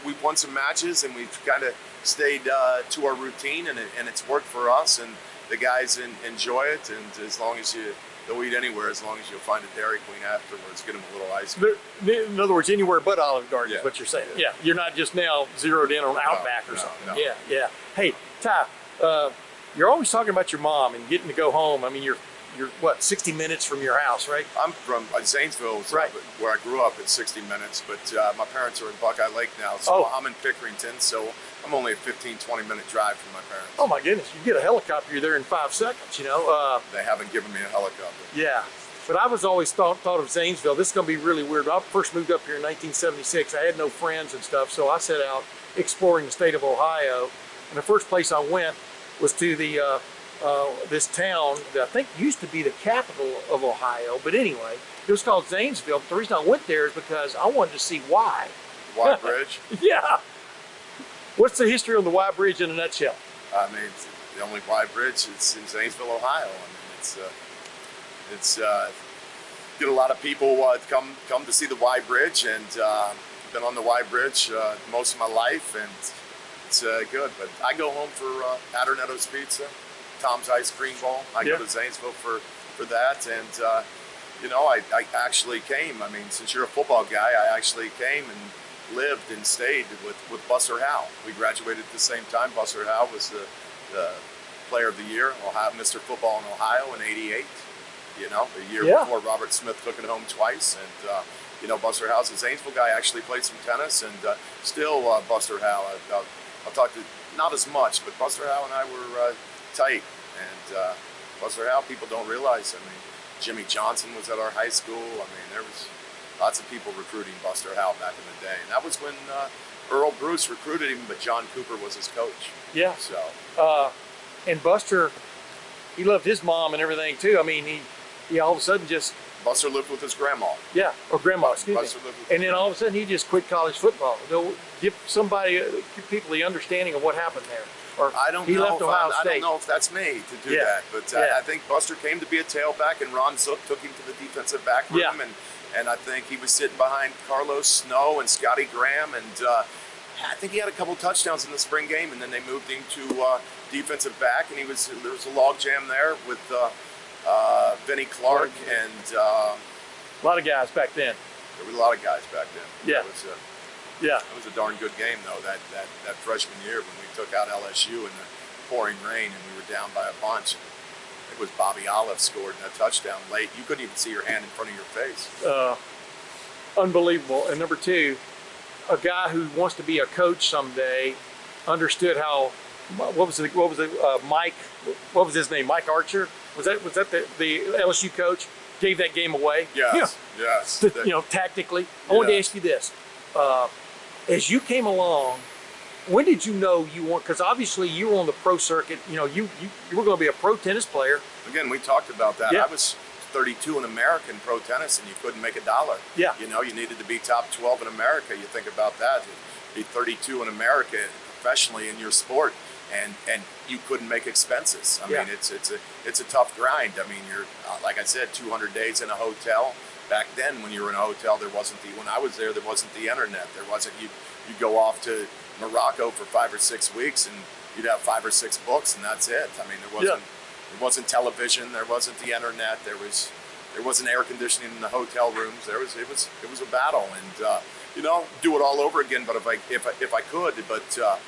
we've won some matches, and we've kind of stayed to our routine, and it's worked for us, and the guys enjoy it, and as long as they'll eat anywhere, as long as you'll find a Dairy Queen afterwards, get them a little ice cream. in other words, anywhere but Olive Garden is Yeah. what you're saying. Yeah, you're not just now zeroed in on Outback or no, something. no. Yeah, yeah. Hey, Ty, you're always talking about your mom and getting to go home. I mean, you're what, 60 minutes from your house, right? I'm from Zanesville, Right. where I grew up. It's 60 minutes, but my parents are in Buckeye Lake now, so Oh. I'm in Pickerington, so I'm only a 15-20 minute drive from my parents. Oh my goodness, you get a helicopter, you're there in 5 seconds. They haven't given me a helicopter. Yeah. But I was always thought of Zanesville. This is going to be really weird. When I first moved up here in 1976, I had no friends and stuff, so I set out exploring the state of Ohio. And the first place I went was to this town that I think used to be the capital of Ohio. But anyway, it was called Zanesville. But the reason I went there is because I wanted to see why. Y Bridge. Yeah. What's the history on the Y Bridge in a nutshell? I mean, it's the only Y Bridge. It's in Zanesville, Ohio. I mean, it's get a lot of people come to see the Y Bridge, and been on the Y Bridge most of my life, and it's good. But I go home for Adernetto's Pizza, Tom's Ice Cream Bowl. I Yeah. go to Zanesville for that, and I actually came. I mean, since you're a football guy, I actually came and lived and stayed with Buster Howe. We graduated at the same time. Buster Howe was the Player of the Year, Ohio, Mr. Football in Ohio in '88. The year Yeah. before Robert Smith took it home twice, and Buster Howe's a Zanesville guy. Actually played some tennis, and still Buster Howe. I'll talk to, not as much, but Buster Howe and I were tight, and Buster Howe, people don't realize. I mean, Jimmy Johnson was at our high school. I mean, there was lots of people recruiting Buster Howe back in the day, and that was when Earl Bruce recruited him, but John Cooper was his coach. Yeah. So And Buster, he loved his mom and everything too. I mean, he all of a sudden just, Buster lived with his grandma. yeah, or grandma, excuse me. Buster lived with And then all of a sudden he just quit college football. They'll give people the understanding of what happened there. Or I don't he know. left If Ohio I State. don't know if that's me to do Yeah. that, but Yeah. I think Buster came to be a tailback, and Ron Zook took him to the defensive back room, Yeah. and I think he was sitting behind Carlos Snow and Scotty Graham, and I think he had a couple touchdowns in the spring game, and then they moved him to defensive back, and there was a log jam there with Vinnie Clark, and A lot of guys back then. there were a lot of guys back then. Yeah. Yeah. It was a darn good game though. That freshman year when we took out LSU in the pouring rain, and we were down by a bunch. And it was Bobby Olive scored that touchdown late. You couldn't even see your hand in front of your face. Unbelievable. And number two, a guy who wants to be a coach someday understood how. What was Mike? What was his name? Mike Archer? Was that the LSU coach? Gave that game away. Yes, yes. Tactically. I wanted to Yeah. ask you this: as you came along, when did you know you want? Because obviously you were on the pro circuit. You were going to be a pro tennis player. Again, we talked about that. Yeah. I was 32 in America in pro tennis, and you couldn't make $1. Yeah. You needed to be top 12 in America. You think about that. Be 32 in America professionally in your sport. and you couldn't make expenses. I Yeah. mean, it's a tough grind. I mean, you're like I said, 200 days in a hotel. Back then, when you were in a hotel, when I was there wasn't the internet. There wasn't, you'd go off to Morocco for 5 or 6 weeks and you'd have 5 or 6 books and that's it. I mean, there wasn't television, there wasn't the internet, there wasn't air conditioning in the hotel rooms. It was a battle, and do it all over again. But if I could, but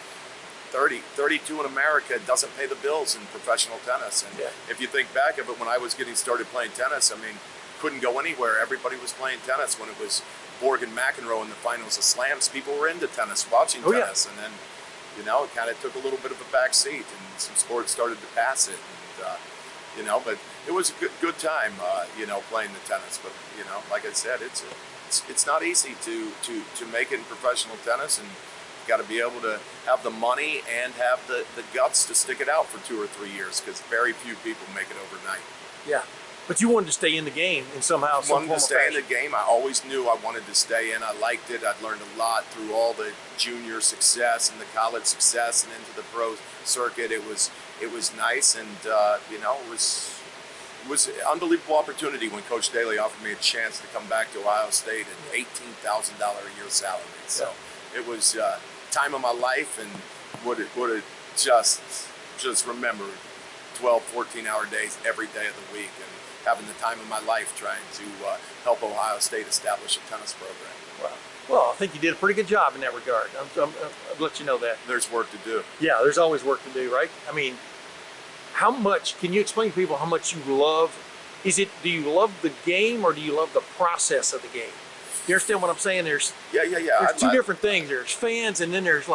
32 in America doesn't pay the bills in professional tennis. And if you think back of it, when I was getting started playing tennis, I mean, couldn't go anywhere. Everybody was playing tennis when it was Borg and McEnroe in the finals of slams. People were into tennis, watching tennis, and then it kind of took a little bit of a back seat, and some sports started to pass it. And, but it was a good time, playing the tennis. But like I said, it's not easy to make it in professional tennis, and you got to be able to have the money and have the guts to stick it out for 2 or 3 years, because very few people make it overnight. Yeah. But you wanted to stay in the game in somehow, some wanted form to or stay in fashion. the game. I always knew I wanted to stay in. I liked it. I'd learned a lot through all the junior success and the college success and into the pro circuit. It was nice, and it was an unbelievable opportunity when Coach Daly offered me a chance to come back to Ohio State at $18,000 a year salary. So it was time of my life, and would have just remember 12, 14-hour days every day of the week, and having the time of my life trying to help Ohio State establish a tennis program. Wow. Well, I think you did a pretty good job in that regard. I'll let you know that. There's work to do. Yeah, there's always work to do, right? I mean, how much, can you explain to people how much you love, do you love the game, or do you love the process of the game? You understand what I'm saying? There's two different things. There's fans, and then there's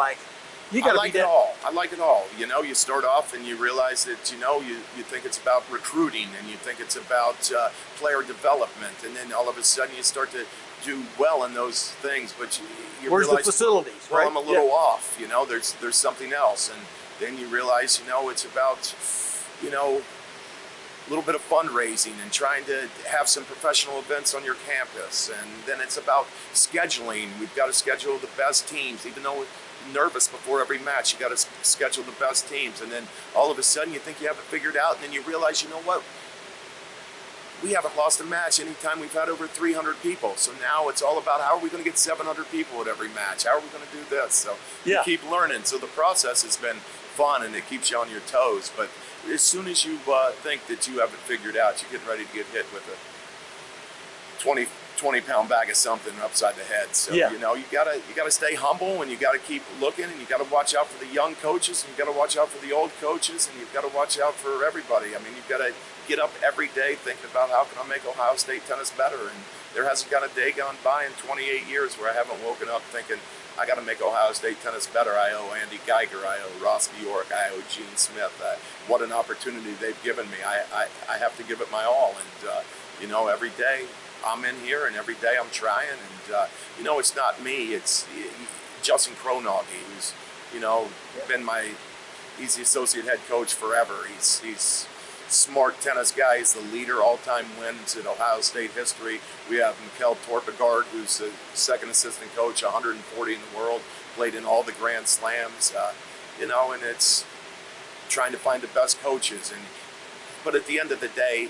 you got to like it all. I like it all. You start off and you realize that, you think it's about recruiting, and you think it's about player development, and then all of a sudden you start to do well in those things, but you Where's realize, the facilities, well, right? I'm a little off, there's something else. And then you realize, it's about, a little bit of fundraising and trying to have some professional events on your campus. And then it's about scheduling. We've got to schedule the best teams, even though we're nervous before every match. You got to schedule the best teams. And then all of a sudden you think you have it figured out, and then you realize, you know what? We haven't lost a match anytime we've had over 300 people. So now it's all about, how are we going to get 700 people at every match? How are we going to do this? So you keep learning. So the process has been fun, and it keeps you on your toes. But as soon as you think that you have it figured out, you're getting ready to get hit with a 20-pound bag of something upside the head. So you gotta stay humble, and you gotta keep looking, and you gotta watch out for the young coaches, and you gotta watch out for the old coaches, and you've got to watch out for everybody. I mean, you've got to get up every day thinking about, how can I make Ohio State tennis better? And there hasn't got a day gone by in 28 years where I haven't woken up thinking, I got to make Ohio State tennis better. I owe Andy Geiger, I owe Ross Bjork, I owe Gene Smith. What an opportunity they've given me. I have to give it my all, and every day I'm in here, and every day I'm trying, and it's not me, it's Justin Kronogge, who's been he's the associate head coach forever. He's smart tennis guy. He's the leader, all-time wins in Ohio State history. We have Mikkel Torpegard, who's the second assistant coach, 140 in the world, played in all the Grand Slams, and it's trying to find the best coaches. But at the end of the day,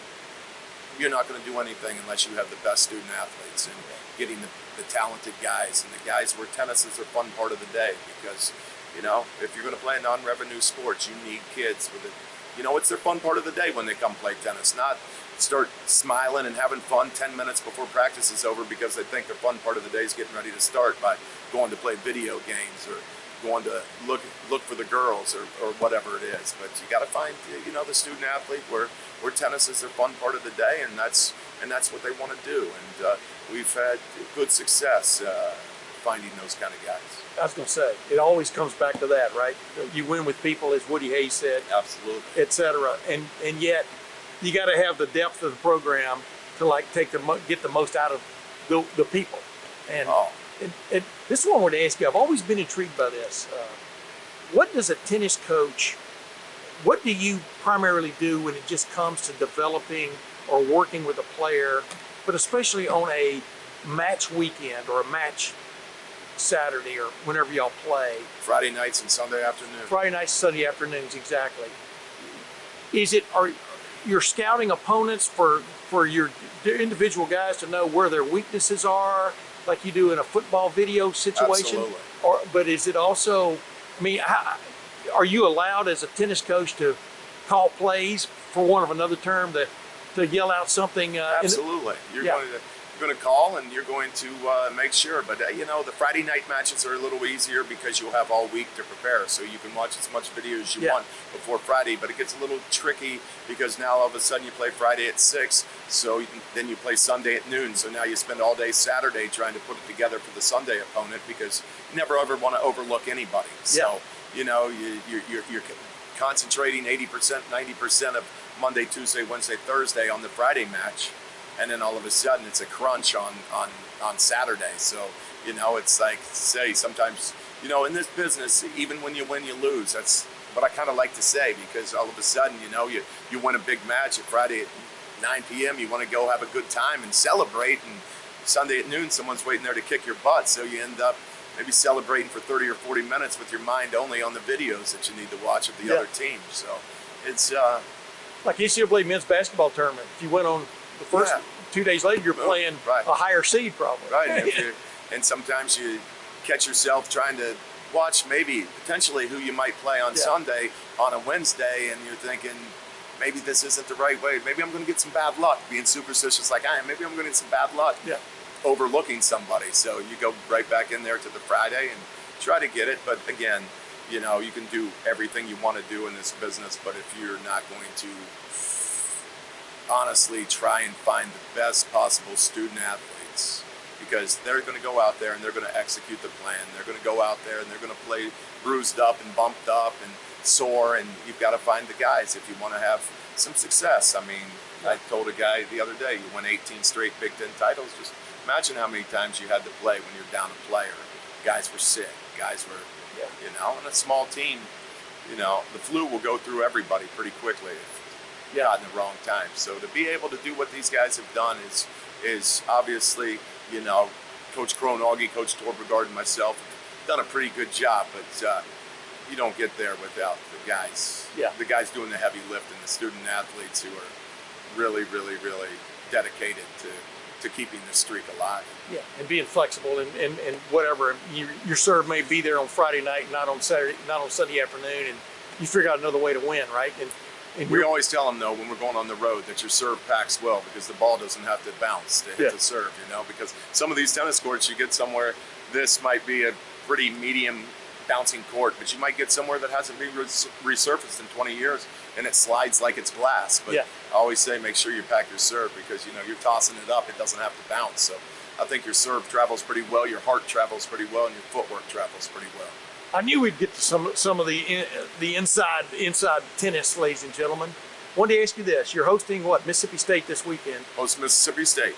you're not going to do anything unless you have the best student athletes, and getting the talented guys, and the guys where tennis is a fun part of the day, because, if you're going to play non-revenue sports, you need kids with it. It's their fun part of the day when they come play tennis, not start smiling and having fun 10 minutes before practice is over because they think their fun part of the day is getting ready to start by going to play video games or going to look for the girls or whatever it is. But you got to find, the student athlete where tennis is their fun part of the day, and that's what they want to do. And we've had good success finding those kind of guys. I was going to say, it always comes back to that, right? You win with people, as Woody Hayes said, Absolutely. et cetera. And yet, you got to have the depth of the program to get the most out of the people. And, and this is what I want to ask you. I've always been intrigued by this. What does a tennis coach, what do you primarily do when it just comes to developing or working with a player, but especially on a match weekend or a match Saturday or whenever y'all play? Friday nights and Sunday afternoon. Friday nights, Sunday afternoons, exactly. Are you're scouting opponents for your individual guys to know where their weaknesses are, like you do in a football video situation? Absolutely. But is it also, I mean, are you allowed as a tennis coach to call plays, for want of another term, to yell out something? Absolutely. You're going to call and you're going to make sure. But the Friday night matches are a little easier because you'll have all week to prepare, so you can watch as much video as you want before Friday. But it gets a little tricky because now all of a sudden you play Friday at 6, so then you play Sunday at noon. So now you spend all day Saturday trying to put it together for the Sunday opponent, because you never ever want to overlook anybody. So you're concentrating 80%, 90% of Monday, Tuesday, Wednesday, Thursday on the Friday match, and then all of a sudden it's a crunch on Saturday. So it's like, say, sometimes in this business, even when you win, you lose. That's what I kind of like to say, because all of a sudden you win a big match at Friday at 9 p.m. You want to go have a good time and celebrate, and Sunday at noon someone's waiting there to kick your butt, so you end up maybe celebrating for 30 or 40 minutes with your mind only on the videos that you need to watch of the other team. So it's like NCAA men's basketball tournament. If you went on the first 2 days later, you're playing a higher seed probably. Right. And sometimes you catch yourself trying to watch maybe potentially who you might play on Sunday on a Wednesday, and you're thinking, maybe this isn't the right way. Maybe I'm going to get some bad luck, being superstitious like I am. Maybe I'm going to get some bad luck. Yeah. Overlooking somebody, so you go right back in there to the Friday and try to get it. But again, you can do everything you want to do in this business, but if you're not going to honestly try and find the best possible student athletes, because they're going to go out there and they're going to execute the plan. They're going to go out there and they're going to play bruised up and bumped up and sore, and you've got to find the guys if you want to have some success. I mean, I told a guy the other day, you won 18 straight Big Ten titles. Just imagine how many times you had to play when you're down a player. Guys were sick. Guys were, in a small team, the flu will go through everybody pretty quickly if you're not in the wrong time. So to be able to do what these guys have done is obviously, Coach Crone, Augie, Coach Torbergard, and myself have done a pretty good job, but you don't get there without the guys. Yeah. The guys doing the heavy lift and the student athletes who are really, really, really dedicated to keeping the streak alive. Yeah, and being flexible and whatever. Your serve may be there on Friday night, not on Saturday, not on Sunday afternoon, and you figure out another way to win, right? And we always tell them, though, when we're going on the road, that your serve packs well, because the ball doesn't have to bounce to hit the serve, because some of these tennis courts, you get somewhere, this might be a pretty medium bouncing court, but you might get somewhere that hasn't been resurfaced in 20 years and it slides like it's glass. But I always say, make sure you pack your serve, because you're tossing it up, it doesn't have to bounce. So I think your serve travels pretty well, your heart travels pretty well, and your footwork travels pretty well. I knew we'd get to some of the inside tennis, ladies and gentlemen. Wanted to ask you this: you're hosting Mississippi State this weekend? Host Mississippi State.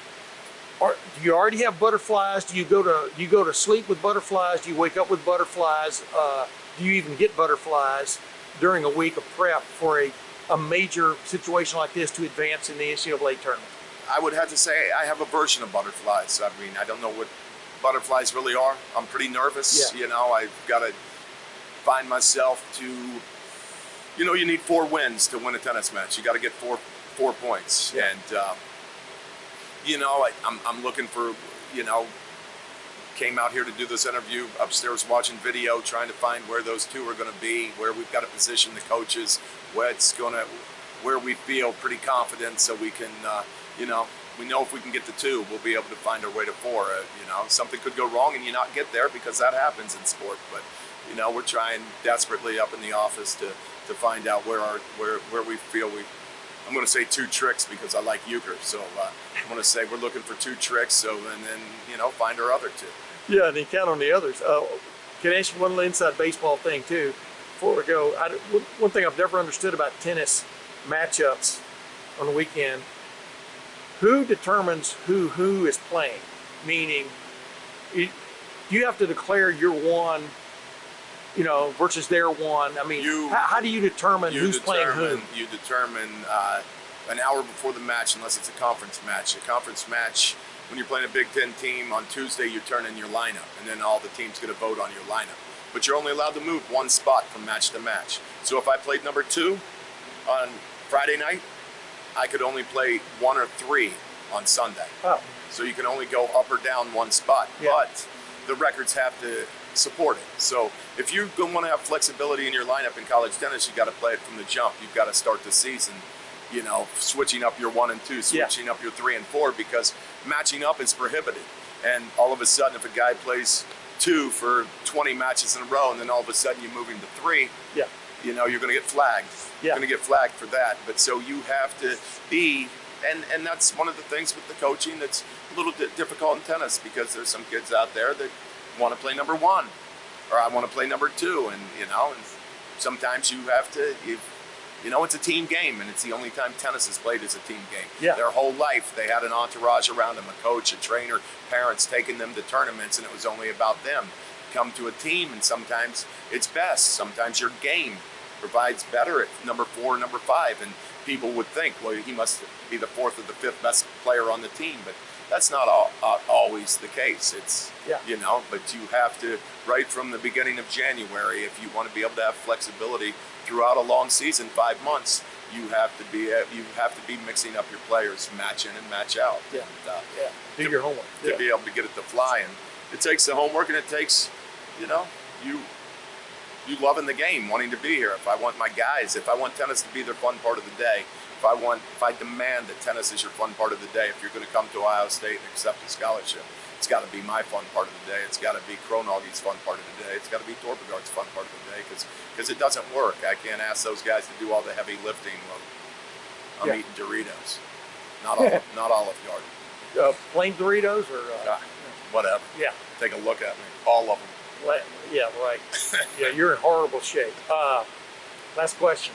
Do you already have butterflies? Do you go to sleep with butterflies? Do you wake up with butterflies? Do you even get butterflies during a week of prep for a major situation like this to advance in the NCAA tournament? I would have to say I have a version of butterflies. I mean, I don't know what butterflies really are. I'm pretty nervous. I've got to find myself to, you need 4 wins to win a tennis match. You got to get four points. Yeah. And, I'm looking for, came out here to do this interview, upstairs watching video, trying to find where those 2 are going to be, where we've got to position the coaches, where we feel pretty confident, so we can, we know if we can get to 2, we'll be able to find our way to 4. Something could go wrong and you not get there, because that happens in sport. But, we're trying desperately up in the office to find out where we feel I'm going to say 2 tricks because I like euchre. So I'm going to say we're looking for 2 tricks. And then, find our other 2. Yeah, and you count on the others. Can I ask you one little inside baseball thing too, before we go? One thing I've never understood about tennis matchups on the weekend: who determines who is playing? Meaning, you have to declare your one, versus their one. I mean, how do you determine who's playing who? You determine an hour before the match, unless it's a conference match. A conference match, when you're playing a Big Ten team on Tuesday, you turn in your lineup, and then all the teams get a vote on your lineup. But you're only allowed to move one spot from match to match. So if I played number 2 on Friday night, I could only play 1 or 3 on Sunday. Oh. So you can only go up or down one spot. Yeah. But the records have to support it. So if you want to have flexibility in your lineup in college tennis, you got to play it from the jump. You've got to start the season, you know, switching up your 1 and 2, switching up your 3 and 4, because matching up is prohibited. And all of a sudden, if a guy plays 2 for 20 matches in a row, and then all of a sudden you move him to 3, you know, you're going to get flagged. You're going to get flagged for that. But so you have to be, and that's one of the things with the coaching that's a little bit difficult in tennis, because there's some kids out there that want to play number 1, or I want to play number 2, and you know, and sometimes you have to, you know, it's a team game, and it's the only time tennis is played as a team game. Yeah. Their whole life, they had an entourage around them, a coach, a trainer, parents taking them to tournaments, and it was only about them. Come to a team, and sometimes it's best. Sometimes your game provides better at number 4, number 5, and people would think, well, he must be the 4th or the 5th best player on the team, but that's not always the case. It's, you know, but you have to, right from the beginning of January, if you want to be able to have flexibility throughout a long season, 5 months, you have to be mixing up your players, match in and match out. Yeah. And, Do your homework. to be able to get it to fly. And it takes the homework, and it takes, you know, you loving the game, wanting to be here. If I want my guys, if I want tennis to be their fun part of the day, if I demand that tennis is your fun part of the day, if you're going to come to Ohio State and accept a scholarship, it's got to be my fun part of the day. It's got to be Kronogie's fun part of the day. It's got to be Torpegaard's fun part of the day, because it doesn't work. I can't ask those guys to do all the heavy lifting while I'm eating Doritos. Not Olive Garden. Plain Doritos or Whatever. Yeah. Take a look at me. All of them. Yeah, right. Yeah, you're in horrible shape. Last question,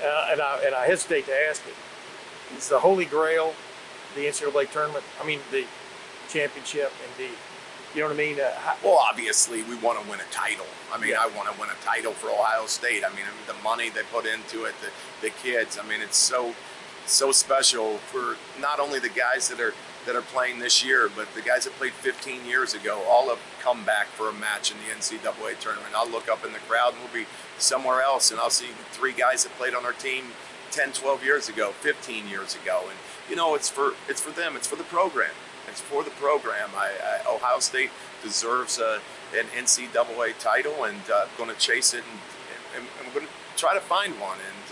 and I hesitate to ask it. Is the Holy Grail the NCAA tournament? I mean, the championship and the, you know what I mean? Well, obviously, we want to win a title. I mean, I want to win a title for Ohio State. I mean, the money they put into it, the kids. I mean, it's so special for not only the guys that are playing this year, but the guys that played 15 years ago, all have come back for a match in the NCAA tournament. I'll look up in the crowd, and we'll be somewhere else, and I'll see 3 guys that played on our team 10, 12 years ago, 15 years ago. And, you know, it's for them. It's for the program. It's for the program. Ohio State deserves an NCAA title, and I'm going to chase it, and I'm going to try to find one. And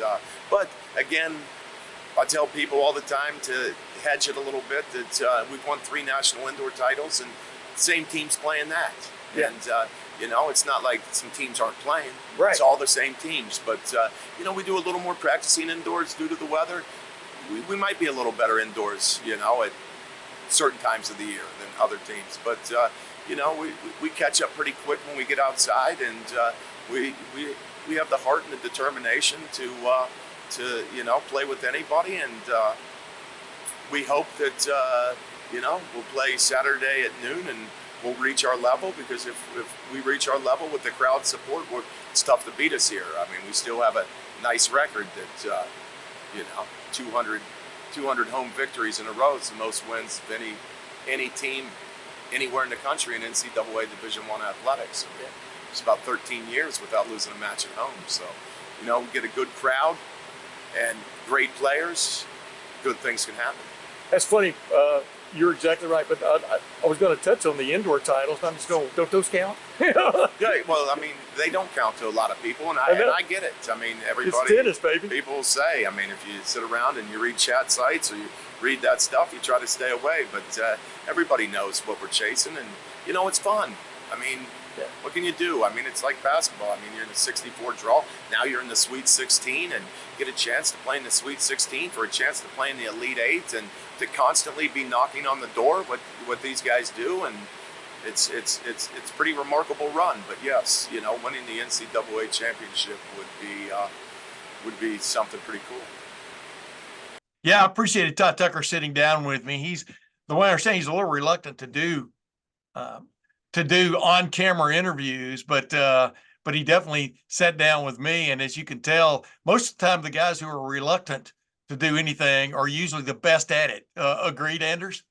but again, I tell people all the time to hedge it a little bit that we've won 3 national indoor titles, and the same team's playing that. Yeah. And you know, it's not like some teams aren't playing. Right. It's all the same teams. But you know, we do a little more practicing indoors due to the weather. We might be a little better indoors, you know, at certain times of the year than other teams. But you know, we catch up pretty quick when we get outside, and we have the heart and the determination to you know, play with anybody. And we hope that you know, we'll play Saturday at noon and we'll reach our level, because if we reach our level with the crowd support, it's tough to beat us here. I mean, we still have a nice record that you know, 200 home victories in a row. It's the most wins of any team anywhere in the country in NCAA Division I athletics. It's about 13 years without losing a match at home. So, you know, we get a good crowd and great players, good things can happen. That's funny. You're exactly right. But I was going to touch on the indoor titles. I'm just going, don't those count? Yeah, well, I mean, they don't count to a lot of people, and I get it. I mean, everybody. It's tennis, baby. People say, I mean, if you sit around and you read chat sites or you read that stuff, you try to stay away. But everybody knows what we're chasing, and you know, it's fun. I mean, what can you do? I mean, it's like basketball. I mean, you're in the 64 draw. Now you're in the Sweet 16, and get a chance to play in the Sweet 16 for a chance to play in the Elite 8, and to constantly be knocking on the door, what these guys do, and it's pretty remarkable run. But yes, you know, winning the NCAA championship would be something pretty cool. Yeah, I appreciated Todd Tucker sitting down with me. He's, the way I understand, he's a little reluctant to do on-camera interviews, but he definitely sat down with me. And as you can tell, most of the time, the guys who are reluctant to do anything are usually the best at it. Agreed, Anders?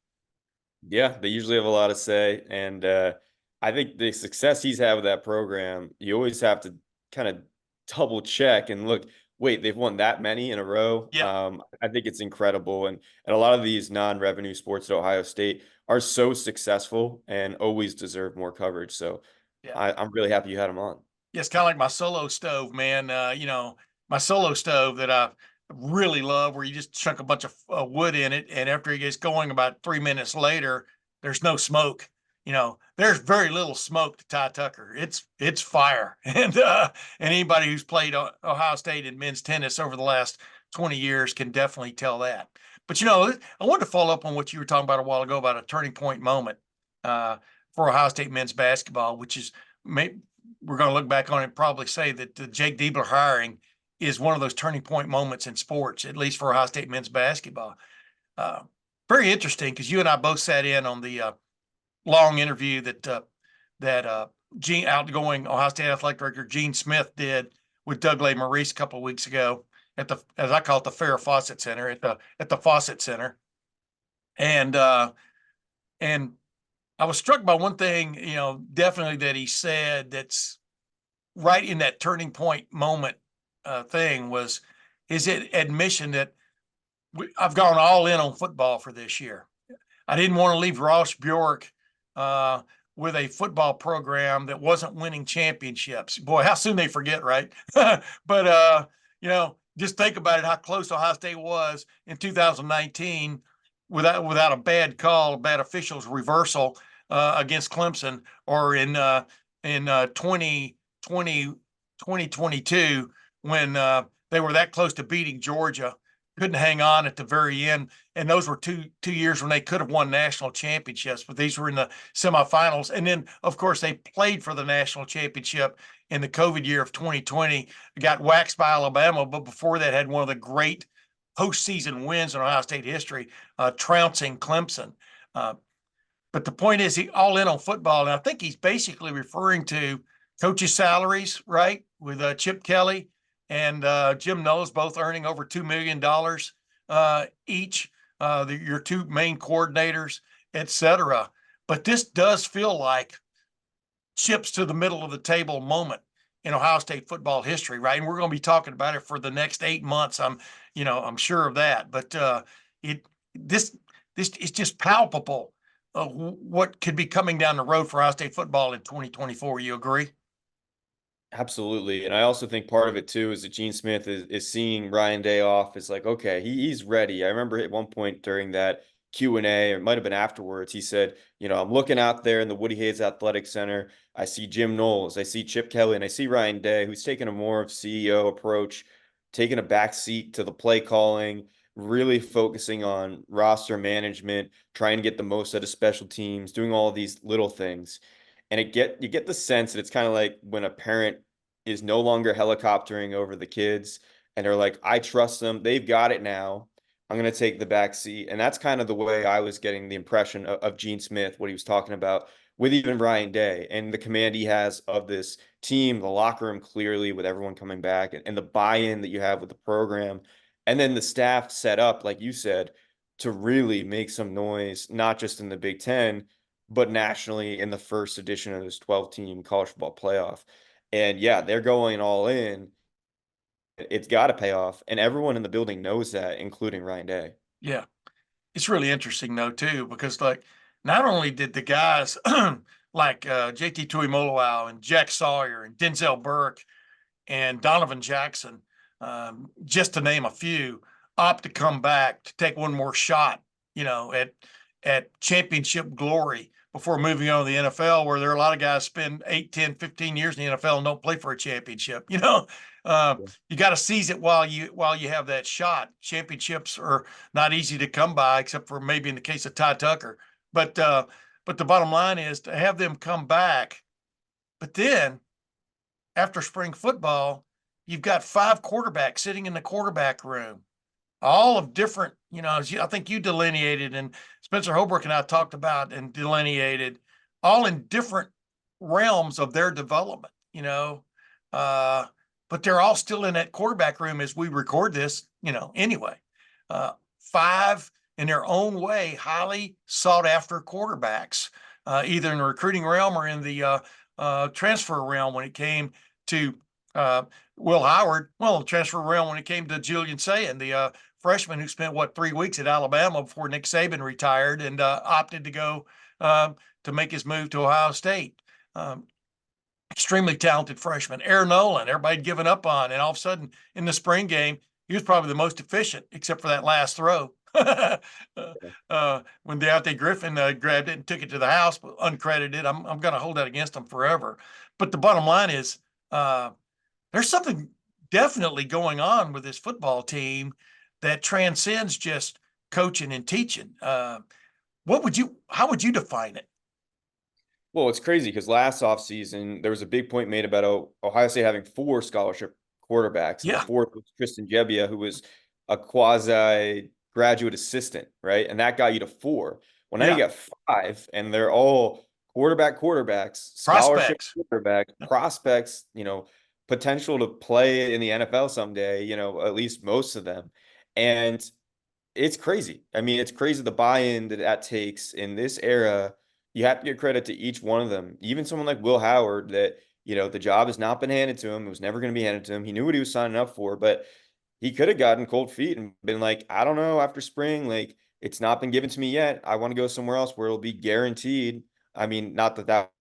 Yeah, they usually have a lot to say, and I think the success he's had with that program, you always have to kind of double check and look. Wait, they've won that many in a row. Yeah. I think it's incredible, and a lot of these non-revenue sports at Ohio State are so successful and always deserve more coverage. So Yeah. I'm really happy you had him on. Yeah, it's kind of like my solo stove, man. My solo stove that I really love, where you just chuck a bunch of wood in it, and after it gets going, about 3 minutes later, there's no smoke. There's very little smoke to Ty Tucker. It's fire, and anybody who's played Ohio State in men's tennis over the last 20 years can definitely tell that. But I wanted to follow up on what you were talking about a while ago about a turning point moment for Ohio State men's basketball, which is we're going to look back on it and probably say that the Jake Diebler hiring is one of those turning point moments in sports, at least for Ohio State men's basketball. Very interesting, because you and I both sat in on the long interview that outgoing Ohio State athletic director Gene Smith did with Doug Maurice a couple of weeks ago at as I call it, the Farrah Fawcett Center, at the Fawcett Center, and I was struck by one thing, definitely that he said that's right in that turning point moment thing was his admission that I've gone all in on football for this year. I didn't want to leave Ross Bjork with a football program that wasn't winning championships. Boy, how soon they forget, right? But, just think about it, how close Ohio State was in 2019 without a bad call, a bad officials reversal against Clemson, or in 2022 when they were that close to beating Georgia, couldn't hang on at the very end. And those were two years when they could have won national championships, but these were in the semifinals. And then, of course, they played for the national championship in the COVID year of 2020, got waxed by Alabama, but before that had one of the great postseason wins in Ohio State history, trouncing Clemson. But the point is, he all in on football. And I think he's basically referring to coaches' salaries, right? With Chip Kelly and Jim Knowles both earning over $2 million each, your two main coordinators, et cetera. But this does feel like chips to the middle of the table moment in Ohio State football history, right? And we're going to be talking about it for the next 8 months. I'm sure of that. But this is just palpable what could be coming down the road for Ohio State football in 2024. You agree? Absolutely. And I also think part of it too is that Gene Smith is seeing Ryan Day off as like, okay, he's ready. I remember at one point during that Q&A, or it might have been afterwards, he said, I'm looking out there in the Woody Hayes Athletic Center. I see Jim Knowles, I see Chip Kelly, and I see Ryan Day, who's taking a more of CEO approach, taking a back seat to the play calling, really focusing on roster management, trying to get the most out of special teams, doing all of these little things. And you get the sense that it's kind of like when a parent is no longer helicoptering over the kids and they're like, I trust them. They've got it now. I'm going to take the back seat. And that's kind of the way I was getting the impression of Gene Smith, what he was talking about with even Ryan Day and the command he has of this team, the locker room, clearly with everyone coming back, and the buy-in that you have with the program. And then the staff set up, like you said, to really make some noise, not just in the Big Ten, but nationally in the first edition of this 12-team college football playoff. And yeah, they're going all in. It's got to pay off. And everyone in the building knows that, including Ryan Day. Yeah. It's really interesting though, too, because not only did the guys like JT Tuimoloau and Jack Sawyer and Denzel Burke and Donovan Jackson, just to name a few, opt to come back to take one more shot, at championship glory before moving on to the NFL, where there are a lot of guys spend 8, 10, 15 years in the NFL and don't play for a championship. You got to seize it while you have that shot. Championships are not easy to come by, except for maybe in the case of Ty Tucker. But the bottom line is to have them come back. But then after spring football, you've got 5 quarterbacks sitting in the quarterback room, all of different, I think you delineated, and Spencer Holbrook and I talked about and delineated, all in different realms of their development, but they're all still in that quarterback room as we record this, anyway. 5 in their own way, highly sought after quarterbacks, either in the recruiting realm or in the transfer realm when it came to Will Howard. Well, transfer realm when it came to Julian Sayin, the freshman who spent 3 weeks at Alabama before Nick Saban retired and opted to go to make his move to Ohio State. Extremely talented freshman. Aaron Nolan, everybody'd given up on, and all of a sudden in the spring game, he was probably the most efficient, except for that last throw. When Deontay Griffin grabbed it and took it to the house, uncredited. I'm going to hold that against him forever. But the bottom line is, there's something definitely going on with this football team that transcends just coaching and teaching. How would you define it? Well, it's crazy because last offseason, there was a big point made about Ohio State having 4 scholarship quarterbacks. And Yeah. the 4th was Tristan Gebbia, who was a quasi graduate assistant, right? And that got you to 4. Well, now you got 5, and they're all quarterbacks, scholarship quarterback, prospects, potential to play in the NFL someday, at least most of them. And it's crazy. I mean, it's crazy the buy-in that takes in this era. You have to give credit to each one of them. Even someone like Will Howard that, the job has not been handed to him. It was never going to be handed to him. He knew what he was signing up for, but he could have gotten cold feet and been like, I don't know, after spring, like, it's not been given to me yet. I want to go somewhere else where it'll be guaranteed. I mean, not that,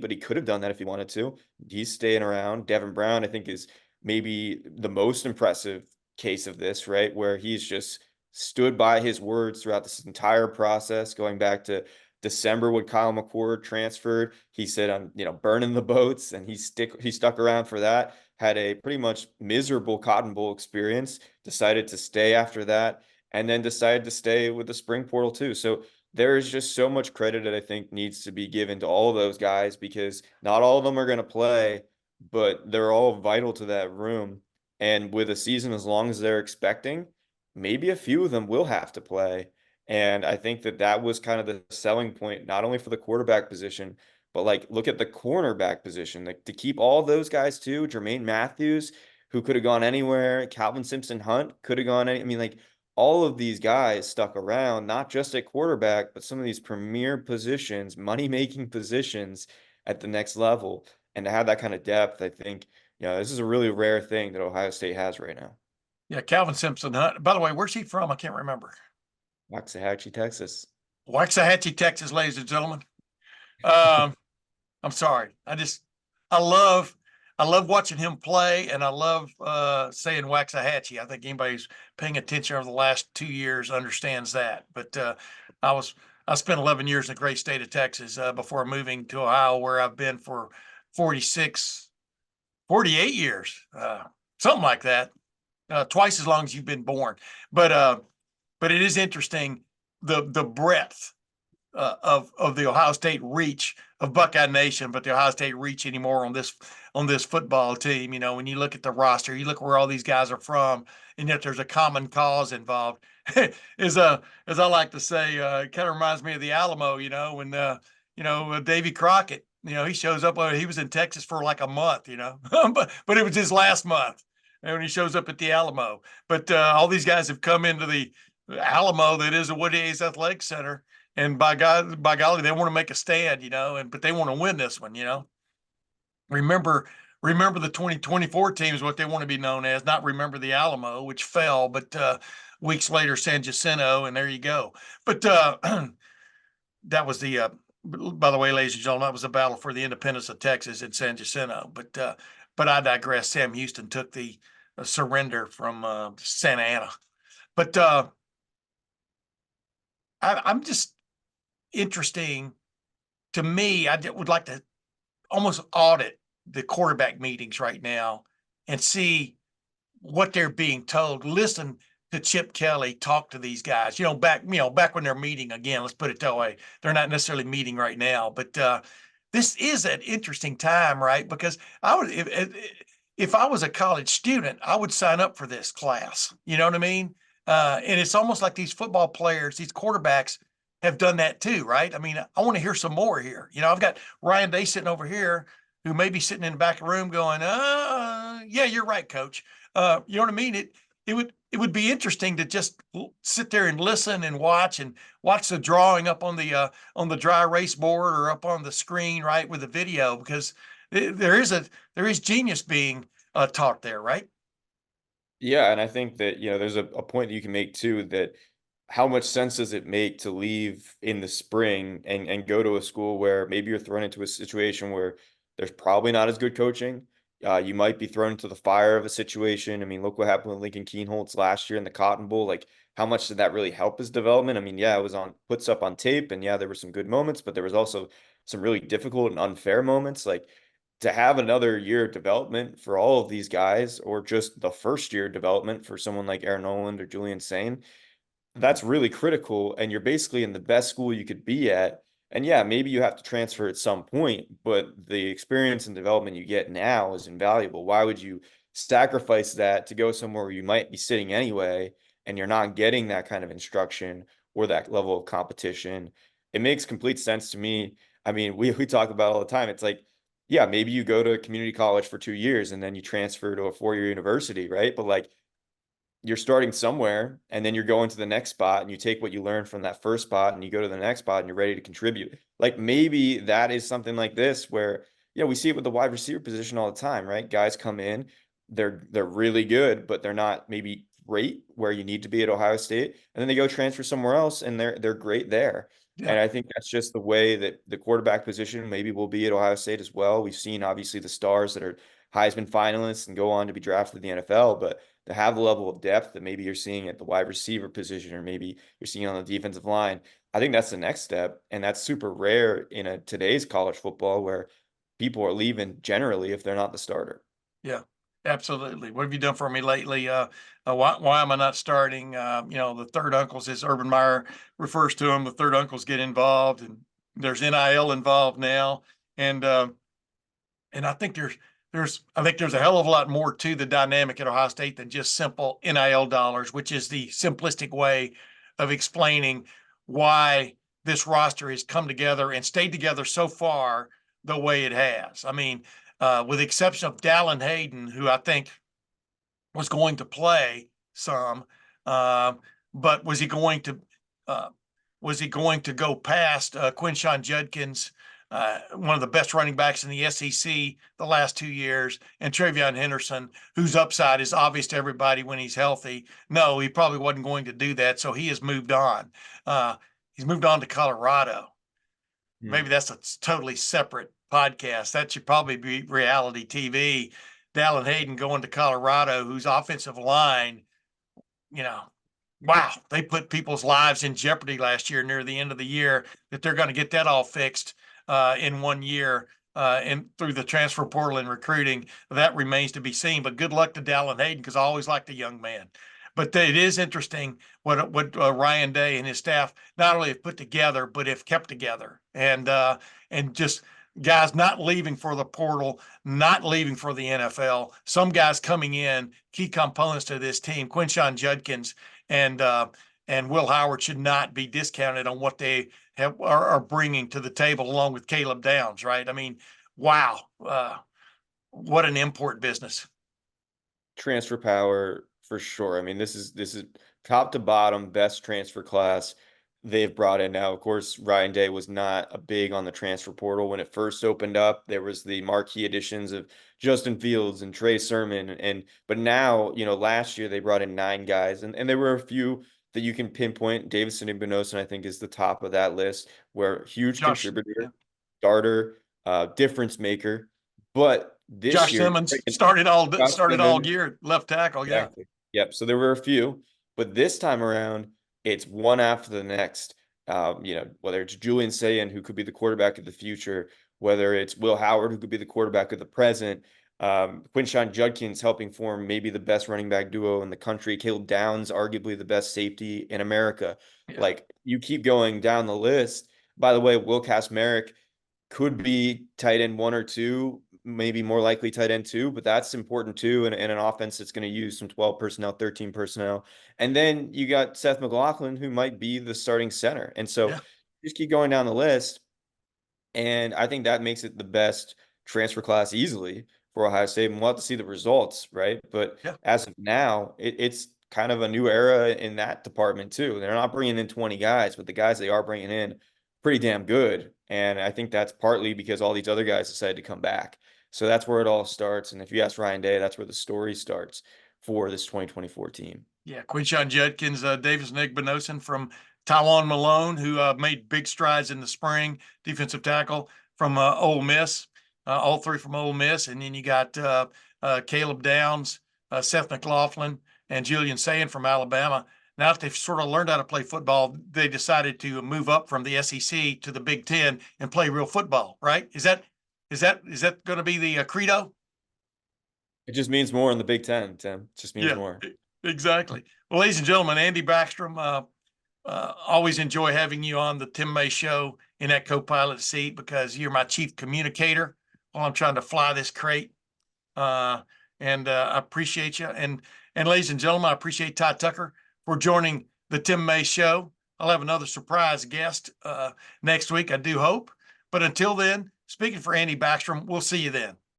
but he could have done that if he wanted to. He's staying around. Devin Brown, I think, is maybe the most impressive case of this, right? Where he's just stood by his words throughout this entire process, going back to December when Kyle McCord transferred. He said, I'm, burning the boats, and he stuck around for that. Had a pretty much miserable Cotton Bowl experience, decided to stay after that, and then decided to stay with the spring portal too. So there is just so much credit that I think needs to be given to all of those guys, because not all of them are going to play, but they're all vital to that room. And with a season as long as they're expecting, maybe a few of them will have to play. And I think that was kind of the selling point, not only for the quarterback position, but look at the cornerback position, to keep all those guys too. Jermaine Matthews, who could have gone anywhere. Calvin Simpson-Hunt could have gone. All of these guys stuck around, not just at quarterback, but some of these premier positions, money-making positions at the next level. And to have that kind of depth, I think, this is a really rare thing that Ohio State has right now. Yeah, Calvin Simpson-Hunt. By the way, where's he from? I can't remember. Waxahachie, Texas. Waxahachie, Texas, ladies and gentlemen. I'm sorry. I love watching him play, and I love saying Waxahachie. I think anybody who's paying attention over the last 2 years understands that. But I spent 11 years in the great state of Texas before moving to Ohio, where I've been for 48 years, something like that. Twice as long as you've been born. But it is interesting the breadth of the Ohio State reach of Buckeye Nation, but the Ohio State reach anymore on this football team. When you look at the roster, you look where all these guys are from, and yet there's a common cause involved. As I like to say, it kind of reminds me of the Alamo. When Davy Crockett, he shows up. He was in Texas for like a month. But it was his last month, and when he shows up at the Alamo. But all these guys have come into the Alamo that is the Woody Hayes Athletic Center, and by golly, they want to make a stand, but they want to win this one. Remember the 2024 team is what they want to be known as, not remember the Alamo, which fell, but weeks later San Jacinto, and there you go. But that was by the way, ladies and gentlemen, that was a battle for the independence of Texas in San Jacinto. But I digress. Sam Houston took the surrender from Santa Ana. But I'm just interesting to me. I would like to almost audit the quarterback meetings right now and see what they're being told. Listen to Chip Kelly talk to these guys. Back when they're meeting again. Let's put it that way. They're not necessarily meeting right now, but this is an interesting time, right? Because if I was a college student, I would sign up for this class. You know what I mean? And it's almost like these football players, these quarterbacks have done that too, right? I want to hear some more here. I've got Ryan Day sitting over here who may be sitting in the back of the room going, yeah, you're right, coach. You know what I mean? it would be interesting to just sit there and listen and watch the drawing up on the dry erase board or up on the screen, right, with the video, because there is genius being taught there, right? Yeah, and I think that, there's a point that you can make too, that how much sense does it make to leave in the spring and go to a school where maybe you're thrown into a situation where there's probably not as good coaching. You might be thrown into the fire of a situation. I mean, look what happened with Lincoln Keenholz last year in the Cotton Bowl. Like, how much did that really help his development? I mean, yeah, it was puts up on tape, and yeah, there were some good moments, but there was also some really difficult and unfair moments. Like, to have another year of development for all of these guys, or just the first year development for someone like Aaron Noland or Julian Sane, that's really critical. And you're basically in the best school you could be at. And yeah, maybe you have to transfer at some point, but the experience and development you get now is invaluable. Why would you sacrifice that to go somewhere where you might be sitting anyway and you're not getting that kind of instruction or that level of competition? It makes complete sense to me. I mean, we talk about it all the time. It's like, yeah, maybe you go to community college for 2 years and then you transfer to a 4-year university, right? But like, you're starting somewhere and then you're going to the next spot and you take what you learned from that first spot and you go to the next spot and you're ready to contribute. Like, maybe that is something like this where, yeah, we see it with the wide receiver position all the time, right? Guys come in, they're really good, but they're not maybe great where you need to be at Ohio State, and then they go transfer somewhere else and they're great there. Yeah. And I think that's just the way that the quarterback position maybe will be at Ohio State as well. We've seen obviously the stars that are Heisman finalists and go on to be drafted in the NFL, but to have the level of depth that maybe you're seeing at the wide receiver position, or maybe you're seeing on the defensive line, I think that's the next step. And that's super rare in today's college football, where people are leaving generally if they're not the starter. Yeah, absolutely. What have you done for me lately? Why am I not starting? The third uncles, as Urban Meyer refers to them, the third uncles get involved, and there's NIL involved now. And I think there's a hell of a lot more to the dynamic at Ohio State than just simple NIL dollars, which is the simplistic way of explaining why this roster has come together and stayed together so far the way it has. I mean, with the exception of Dallin Hayden, who I think was going to play some, but was he going to go past Quinshon Judkins, one of the best running backs in the SEC the last 2 years, and Travion Henderson, whose upside is obvious to everybody when he's healthy? No, he probably wasn't going to do that, so he has moved on. He's moved on to Colorado. Maybe that's a totally separate podcast. That should probably be reality TV. Dallin Hayden going to Colorado, whose offensive line, wow, they put people's lives in jeopardy last year near the end of the year, that they're going to get that all fixed in 1 year and through the transfer portal and recruiting. That remains to be seen, but good luck to Dallin Hayden, because I always liked the young man. But it is interesting what Ryan Day and his staff not only have put together, but have kept together, and just guys not leaving for the portal, not leaving for the NFL. Some guys coming in, key components to this team. Quinshon Judkins and Will Howard should not be discounted on what they are bringing to the table, along with Caleb Downs. Right? I mean, wow, what an import business. Transfer power for sure. I mean, this is top to bottom best transfer class they've brought in. Now, of course, Ryan Day was not a big on the transfer portal when it first opened up. There was the marquee additions of Justin Fields and Trey Sermon, but now, last year they brought in 9 guys, and there were a few that you can pinpoint. Davison Igbinosun, I think, is the top of that list, where huge contributor, starter, difference maker. But this Josh year, Simmons started all year, left tackle. Exactly. Yep. So there were a few, but this time around, it's one after the next. Whether it's Julian Sayin, who could be the quarterback of the future, whether it's Will Howard, who could be the quarterback of the present, Quinshon Judkins helping form maybe the best running back duo in the country, Caleb Downs, arguably the best safety in America. Yeah. Like, you keep going down the list. By the way, Will Kazmarek could be tight end 1 or 2, maybe more likely tight end 2, but that's important too in an offense that's going to use some 12 personnel, 13 personnel. And then you got Seth McLaughlin, who might be the starting center. And so just keep going down the list. And I think that makes it the best transfer class easily for Ohio State. And we'll have to see the results, right? But as of now, it's kind of a new era in that department too. They're not bringing in 20 guys, but the guys they are bringing in pretty damn good. And I think that's partly because all these other guys decided to come back. So that's where it all starts. And if you ask Ryan Day, that's where the story starts for this 2024 team. Yeah, Quinshawn Judkins, Davis Nigbenosin from Taiwan Malone, who made big strides in the spring, defensive tackle from Ole Miss, all three from Ole Miss. And then you got Caleb Downs, Seth McLaughlin, and Julian Sayin from Alabama. Now that they've sort of learned how to play football, they decided to move up from the SEC to the Big Ten and play real football, right? Is that going to be the credo? It just means more in the Big Ten, Tim. It just means more. Exactly. Well, ladies and gentlemen, Andy Backstrom, always enjoy having you on the Tim May Show in that co-pilot seat because you're my chief communicator while I'm trying to fly this crate. I appreciate you. And ladies and gentlemen, I appreciate Todd Tucker for joining the Tim May Show. I'll have another surprise guest next week, I do hope. But until then, speaking for Andy Backstrom, we'll see you then.